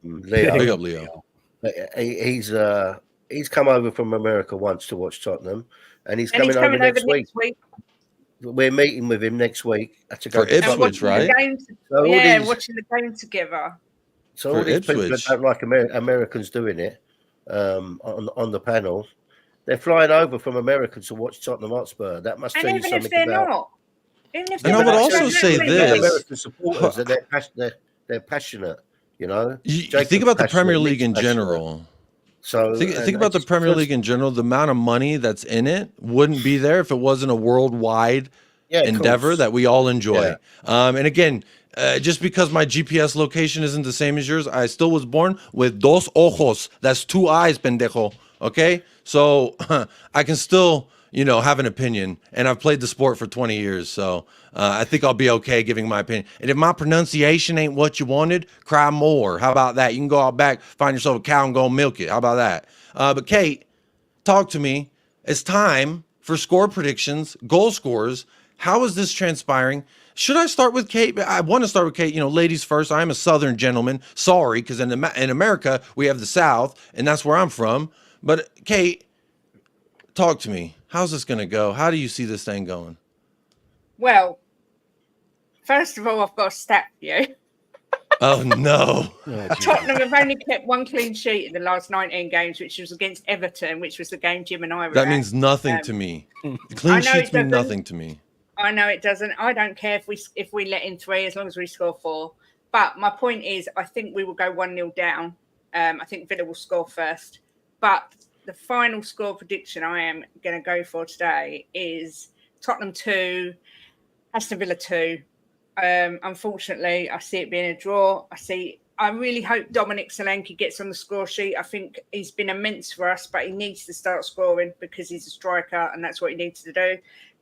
Leo, big up Leo. He's come over from America once to watch Tottenham, and he's coming over next week. We're meeting with him next week to go for Ipswich, right? Watching the game together. So all these people that don't like Americans doing it on the panel, they're flying over from America to watch Tottenham Hotspur. That must tell you something about. And I would also say this: American supporters, they're passionate. You think about the Premier League in general. So think about the Premier League in general. The amount of money that's in it wouldn't be there if it wasn't a worldwide endeavor that we all enjoy. And again, just because my GPS location isn't the same as yours, I still was born with dos ojos. That's two eyes, pendejo. Okay, so I can still have an opinion, and I've played the sport for 20 years, so I think I'll be okay giving my opinion. And if my pronunciation ain't what you wanted, cry more. How about that? You can go out back, find yourself a cow and go milk it. How about that? But Kate, talk to me. It's time for score predictions, goal scores. How is this transpiring? Should I start with Kate? I want to start with Kate. Ladies first. I'm a Southern gentleman. Sorry, because in America, we have the South, and that's where I'm from. But Kate, talk to me. How's this going to go? How do you see this thing going? Well, first of all, I've got a stat for you. Oh, no. Tottenham have only kept one clean sheet in the last 19 games, which was against Everton, which was the game Jim and I were That at. means nothing to me. Clean sheets mean nothing to me. I know it doesn't. I don't care if we let in 3 as long as we score 4. But my point is, I think we will go 1-0 down. I think Villa will score first. But the final score prediction I am going to go for today is Tottenham 2, Aston Villa 2. Unfortunately, I see it being a draw. I really hope Dominic Solanke gets on the score sheet. I think he's been immense for us, but he needs to start scoring because he's a striker and that's what he needs to do.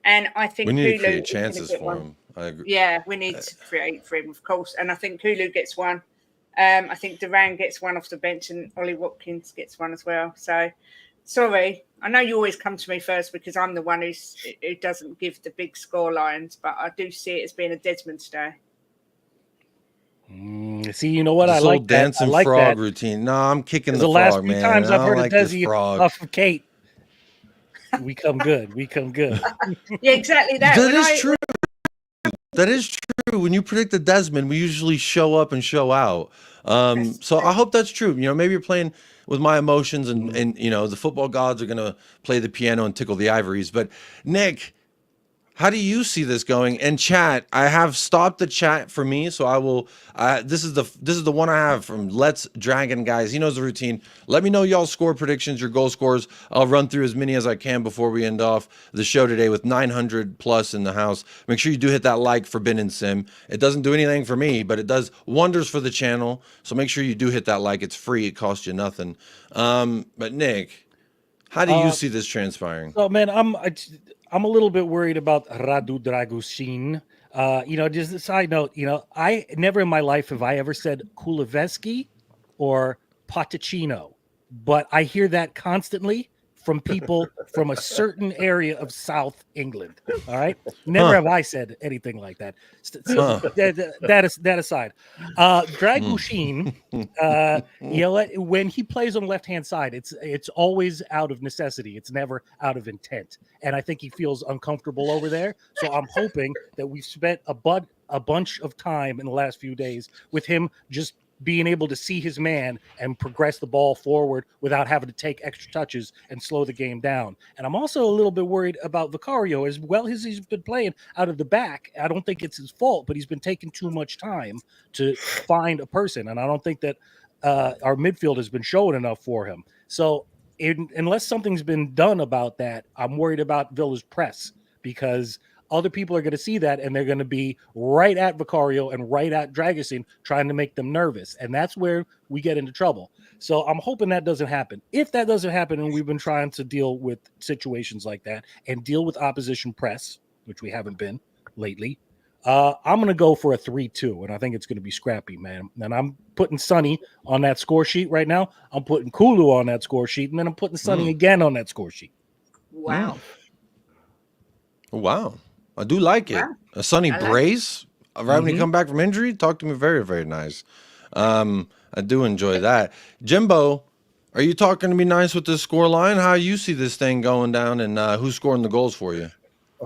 And I think we need to Kulu create chances for him. I agree. Yeah, we need to create for him, of course. And I think Kulu gets one. I think Duran gets one off the bench and Ollie Watkins gets one as well. So, sorry. I know you always come to me first because I'm the one who doesn't give the big score lines, but I do see it as being a Desmond today. See, you know what? This I like that. dancing I like frog that. routine. No, I'm kicking the The last frog, few man. times I've heard like a Desi frog. off of Kate. We come good. We come good. Yeah, exactly that. That is true. That is true. When you predict the Desmond, we usually show up and show out. So I hope that's true. Maybe you're playing with my emotions, and the football gods are gonna play the piano and tickle the ivories. But Nick, how do you see this going? And chat, I have stopped the chat for me, so I will. This is the one I have from Let's Dragon Guys. He knows the routine. Let me know y'all score predictions, your goal scores. I'll run through as many as I can before we end off the show today with 900 plus in the house. Make sure you do hit that like for Ben and Sim. It doesn't do anything for me, but it does wonders for the channel. So make sure you do hit that like. It's free. It costs you nothing. But Nick, how do you see this transpiring? So, man, I'm a little bit worried about Radu Dragusin. Just a side note, I never in my life have I ever said Kuleveski or Potticino, but I hear that constantly from people from a certain area of South England. All right. Never have I said anything like that. So that aside, Dragushin, when he plays on the left-hand side, it's always out of necessity. It's never out of intent. And I think he feels uncomfortable over there. So I'm hoping that we've spent a bunch of time in the last few days with him just being able to see his man and progress the ball forward without having to take extra touches and slow the game down. And I'm also a little bit worried about Vicario. As well as he's been playing out of the back, I don't think it's his fault, but he's been taking too much time to find a person. And I don't think that our midfield has been showing enough for him. So unless something's been done about that, I'm worried about Villa's press, because other people are going to see that and they're going to be right at Vicario and right at Dragusin, trying to make them nervous. And that's where we get into trouble. So I'm hoping that doesn't happen. If that doesn't happen, and we've been trying to deal with situations like that and deal with opposition press, which we haven't been lately, I'm going to go for a 3-2, and I think it's going to be scrappy, man. And I'm putting Sonny on that score sheet right now. I'm putting Kulu on that score sheet, and then I'm putting Sonny again on that score sheet. Wow. Wow. I do like it. Wow. A Sonny brace right when he come back from injury. Talk to me, very, very nice. I do enjoy that. Jimbo, are you talking to me nice with this score line? How you see this thing going down, and who's scoring the goals for you?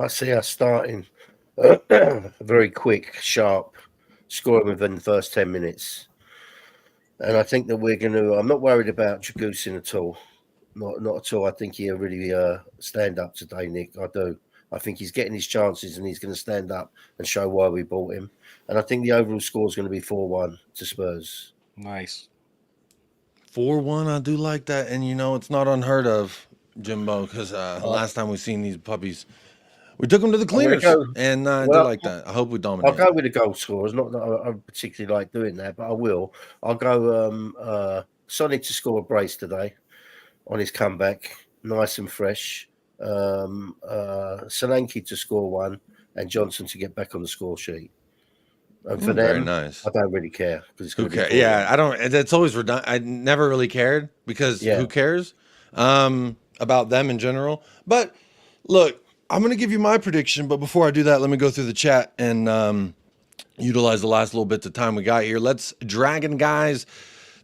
I see us starting very quick, sharp, scoring within the first 10 minutes. And I think that we're going to. I'm not worried about Dragusin at all. Not at all. I think he'll really stand up today, Nick. I do. I think he's getting his chances and he's going to stand up and show why we bought him. And I think the overall score is going to be 4-1 to Spurs. Nice. 4-1. I do like that. And, it's not unheard of, Jimbo, because last time we've seen these puppies, we took them to the cleaners. And I do like that. I hope we dominate. I'll go with the goal scorers. Not that I particularly like doing that, but I will. I'll go Sonic to score a brace today on his comeback. Nice and fresh. Solanke to score one, and Johnson to get back on the score sheet. And for them, very nice. I don't really care, because who cares? Yeah, I don't. It's always redundant. I never really cared, because who cares about them in general? But look, I'm going to give you my prediction. But before I do that, let me go through the chat and utilize the last little bit of time we got here. Let's Dragon Guys.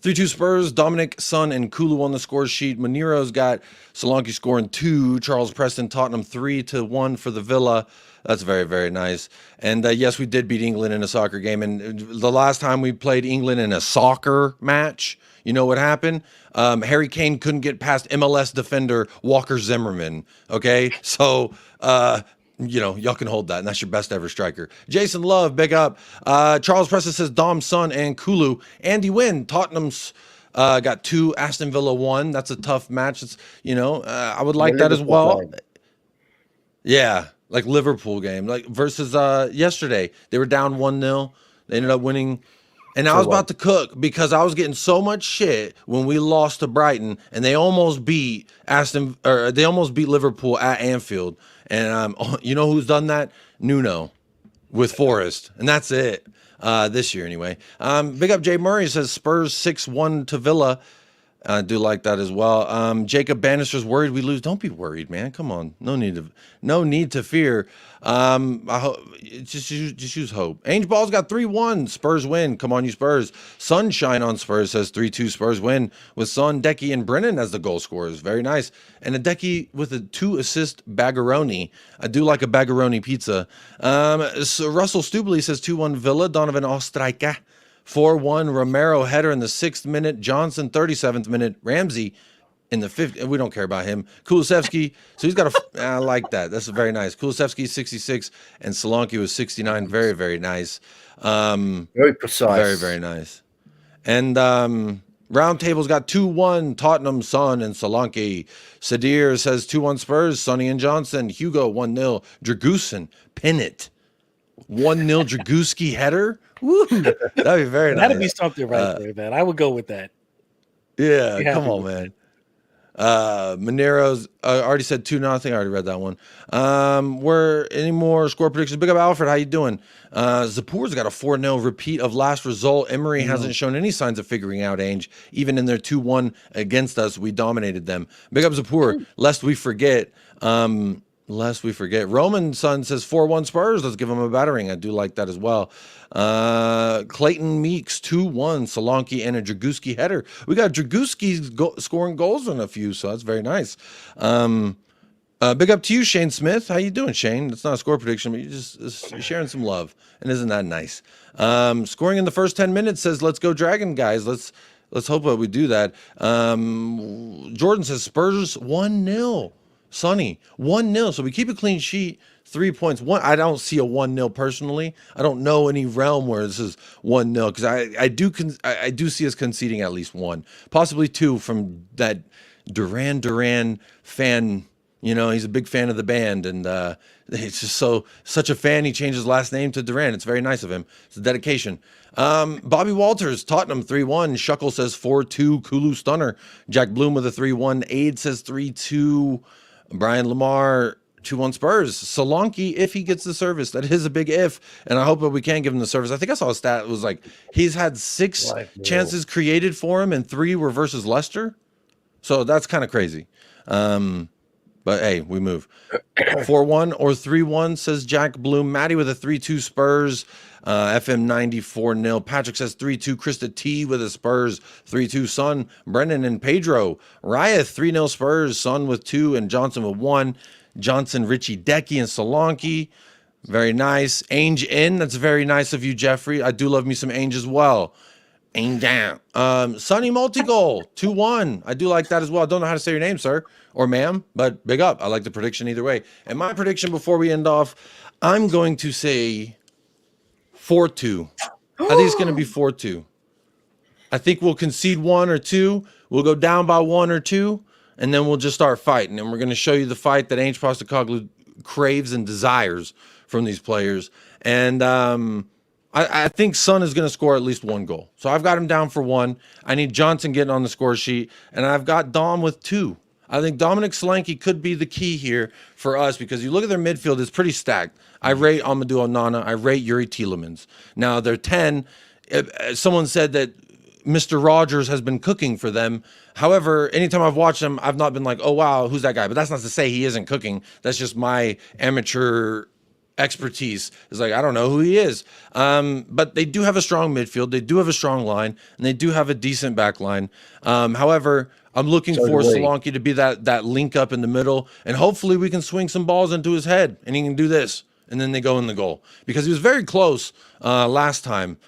3-2 Spurs, Dominic, Son, and Kulu on the score sheet. Maniro's got Solanke scoring 2. Charles Preston, Tottenham 3-1 for the Villa. That's very, very nice. And yes, we did beat England in a soccer game. And the last time we played England in a soccer match, you know what happened? Harry Kane couldn't get past MLS defender Walker Zimmerman. Okay, so y'all can hold that, and that's your best ever striker. Jason Love, big up. Charles Preston says Dom, Son, and Kulu. Andy Wynn, Tottenham's got 2, Aston Villa 1. That's a tough match. It's I would like that as well. Yeah, like Liverpool game, like versus yesterday. They were down 1-0. They ended up winning. And I was about to cook, because I was getting so much shit when we lost to Brighton, and they almost beat Liverpool at Anfield. And you know who's done that? Nuno with Forest, and that's it this year anyway. Big up Jay Murray says Spurs 6-1 to Villa. I do like that as well. Jacob Bannister's worried we lose. Don't be worried, man. Come on, no need to fear. Just use hope. Ainge Ball's got 3-1. Spurs win. Come on, you Spurs. Sunshine on Spurs says 3-2 Spurs win with Son, Decky, and Brennan as the goal scorers. Very nice. And a Decky with a 2-assist Baggeroni. I do like a Baggeroni pizza. So Russell Stubley says 2-1 Villa. Donovan Ostrajka. 4-1 Romero header in the 6th minute. Johnson 37th minute. Ramsey in the 5th. We don't care about him. Kulusevski. So he's got I like that. That's very nice. Kulusevski 66 and Solanke was 69. Very, very nice. Very precise. Very, very nice. And round table's got 2-1 Tottenham, Son, and Solanke. Sadir says 2-1 Spurs, Sonny and Johnson. Hugo 1-0. Dragusin, pin it. 1-0 Dragooski header. Woo! That'd be very nice. That'd be something right there, man. I would go with that. Yeah, come on, man. Monero's already said 2-0. I think I already read that one. Where any more score predictions? Big up Alfred, how you doing? Zapur's got a 4-0 repeat of last result. Emery hasn't shown any signs of figuring out Ainge. Even in their 2-1 against us, we dominated them. Big up Zapur, lest we forget. Roman Son says 4-1 Spurs. Let's give him a battering. I do like that as well. Clayton Meeks 2-1 Solanke and a Dragooski header. We got Dragooski scoring goals on a few, so that's very nice. Big up to you, Shane Smith. How you doing, Shane? It's not a score prediction, but you're sharing some love, and isn't that nice? Scoring in the first 10 minutes says, "Let's go Dragon, guys. Let's hope that we do that." Jordan says Spurs 1-0. Sonny 1-0. So we keep a clean sheet. 3 points. I don't see a 1-0 personally. I don't know any realm where this is 1-0 because I do see us conceding at least 1, possibly 2 from that Duran fan. You know, he's a big fan of the band, and it's just such a fan. He changed his last name to Duran. It's very nice of him. It's a dedication. Bobby Walters, Tottenham 3-1. Shuckle says 4-2. Kulu Stunner. Jack Bloom with a 3-1. Aid says 3-2. Brian Lamar 2-1 Spurs. Solanke, if he gets the service, that is a big if, and I hope that we can give him the service. I think I saw a stat. It was like he's had 6 chances created for him, and 3 were versus Leicester. So that's kind of crazy. But hey, we move. 4-1 or 3-1 says Jack Bloom. Maddie with a 3-2 Spurs. FM 94-0. Patrick says 3-2. Krista T with a Spurs 3-2. Son, Brendan and Pedro. Riot 3-0 Spurs. Son with 2 and Johnson with 1. Johnson, Richie, Decky, and Solanke. Very nice. Ainge in. That's very nice of you, Jeffrey. I do love me some Ainge as well. Ainge down. Sonny multi-goal 2-1. I do like that as well. I don't know how to say your name, sir or ma'am, but big up. I like the prediction either way. And my prediction before we end off, I'm going to say 4-2. I think it's going to be 4-2. I think we'll concede 1 or 2. We'll go down by 1 or 2, and then we'll just start fighting. And we're going to show you the fight that Ainge Postecoglou craves and desires from these players. And I think Son is going to score at least 1 goal. So I've got him down for 1. I need Johnson getting on the score sheet, and I've got Dom with 2. I think Dominic Solanke could be the key here for us because you look at their midfield, it's pretty stacked. I rate Amadou Onana. I rate Yuri Tielemans. Now, they're 10. Someone said that Mr. Rogers has been cooking for them. However, anytime I've watched him, I've not been like, oh, wow, who's that guy? But that's not to say he isn't cooking. That's just my amateur expertise. Is like, I don't know who he is. But they do have a strong midfield. They do have a strong line, and they do have a decent back line. However, I'm looking for Solanke to be that link up in the middle, and hopefully we can swing some balls into his head, and he can do this, and then they go in the goal. Because he was very close last time.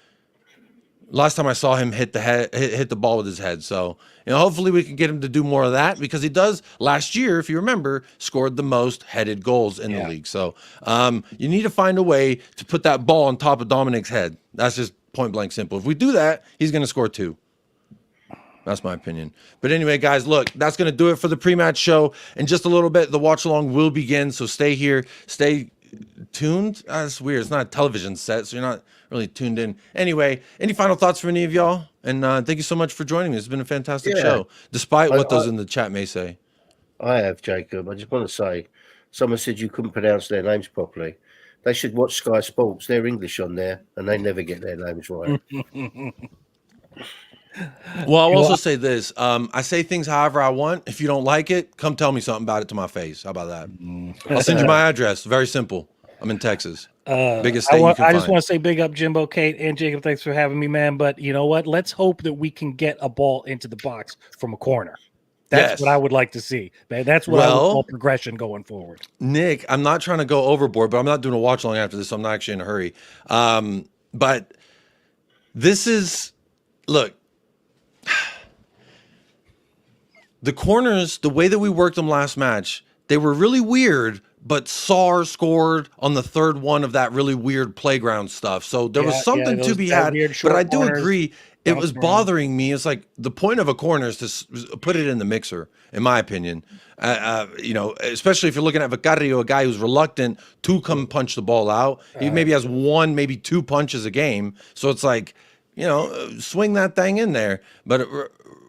Last time I saw him hit the ball with his head. So, hopefully we can get him to do more of that because he does last year, if you remember, scored the most headed goals in the league. So you need to find a way to put that ball on top of Dominic's head. That's just point blank simple. If we do that, he's going to score 2. That's my opinion. But anyway, guys, look, that's going to do it for the pre-match show. In just a little bit, the watch along will begin. So stay here. Stay tuned. That's weird. It's not a television set, so you're not really tuned in. Anyway, any final thoughts from any of y'all? And thank you so much for joining me. It's been a fantastic show, despite what those in the chat may say. I have, Jacob. I just want to say, someone said you couldn't pronounce their names properly. They should watch Sky Sports. They're English on there, and they never get their names right. Well, I'll also say this. I say things however I want. If you don't like it, come tell me something about it to my face. How about that? I'll send you my address. Very simple. I'm in Texas. Biggest state you can I just find. want to say big up Jimbo, Kate, and Jacob. Thanks for having me, man. But you know what? Let's hope that we can get a ball into the box from a corner. That's what I would like to see. That's what I would call progression going forward. Nick, I'm not trying to go overboard, but I'm not doing a watch long after this, so I'm not actually in a hurry. But this is, look, the corners, the way that we worked them last match, they were really weird, but Sar scored on the third one of that really weird playground stuff. So there was something to be had, but I do agree. It was bothering me. It's like the point of a corner is to put it in the mixer, in my opinion. You know, especially if you're looking at Vicario, a guy who's reluctant to come punch the ball out. He maybe has one, maybe two punches a game. So it's like, you know, swing that thing in there. But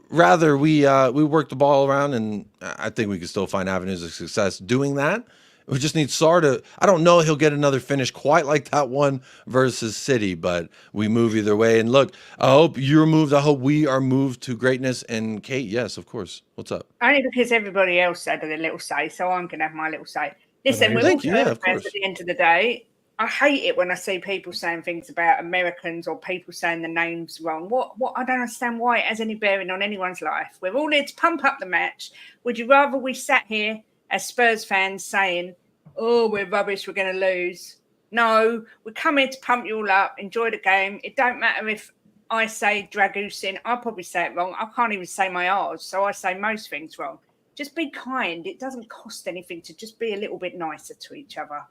rather, we work the ball around, and I think we can still find avenues of success doing that. We just need Sar to, I don't know he'll get another finish quite like that one versus City, but we move either way. And look, I hope you're moved. I hope we are moved to greatness. And Kate, yes, of course. What's up? Only because everybody else had a little say, so I'm going to have my little say. Listen, we're all fans at the end of the day. I hate it when I see people saying things about Americans or people saying the names wrong. What? I don't understand why it has any bearing on anyone's life. We're all here to pump up the match. Would you rather we sat here as Spurs fans saying, oh, we're rubbish, we're going to lose? No, we come here to pump you all up, enjoy the game. It don't matter if I say Dragusin. I'll probably say it wrong. I can't even say my R's, so I say most things wrong. Just be kind. It doesn't cost anything to just be a little bit nicer to each other.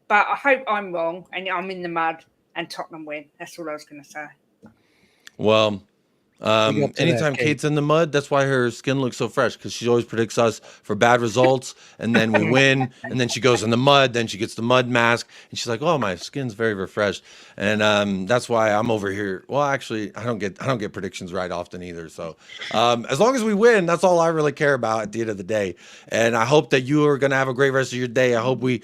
But I hope I'm wrong and I'm in the mud and Tottenham win. That's all I was going to say. Well, anytime Kate's in the mud, that's why her skin looks so fresh, because she always predicts us for bad results, and then we win, and then she goes in the mud, then she gets the mud mask, and she's like, "Oh, my skin's very refreshed," and that's why I'm over here. Well, actually, I don't get predictions right often either. So, as long as we win, that's all I really care about at the end of the day. And I hope that you are going to have a great rest of your day. I hope we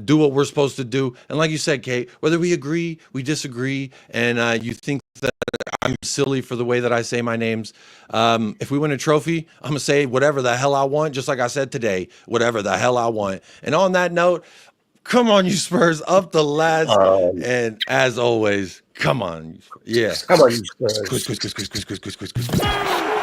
do what we're supposed to do, and like you said, Kate, whether we agree, we disagree, and you think that I'm silly for the way that I say my names. If we win a trophy, I'm going to say whatever the hell I want, just like I said today, whatever the hell I want. And on that note, come on, you Spurs, up the lads. And as always, come on. Yeah. Come on, you Spurs. Squish, squish, squish, squish, squish, squish, squish, squish, squish.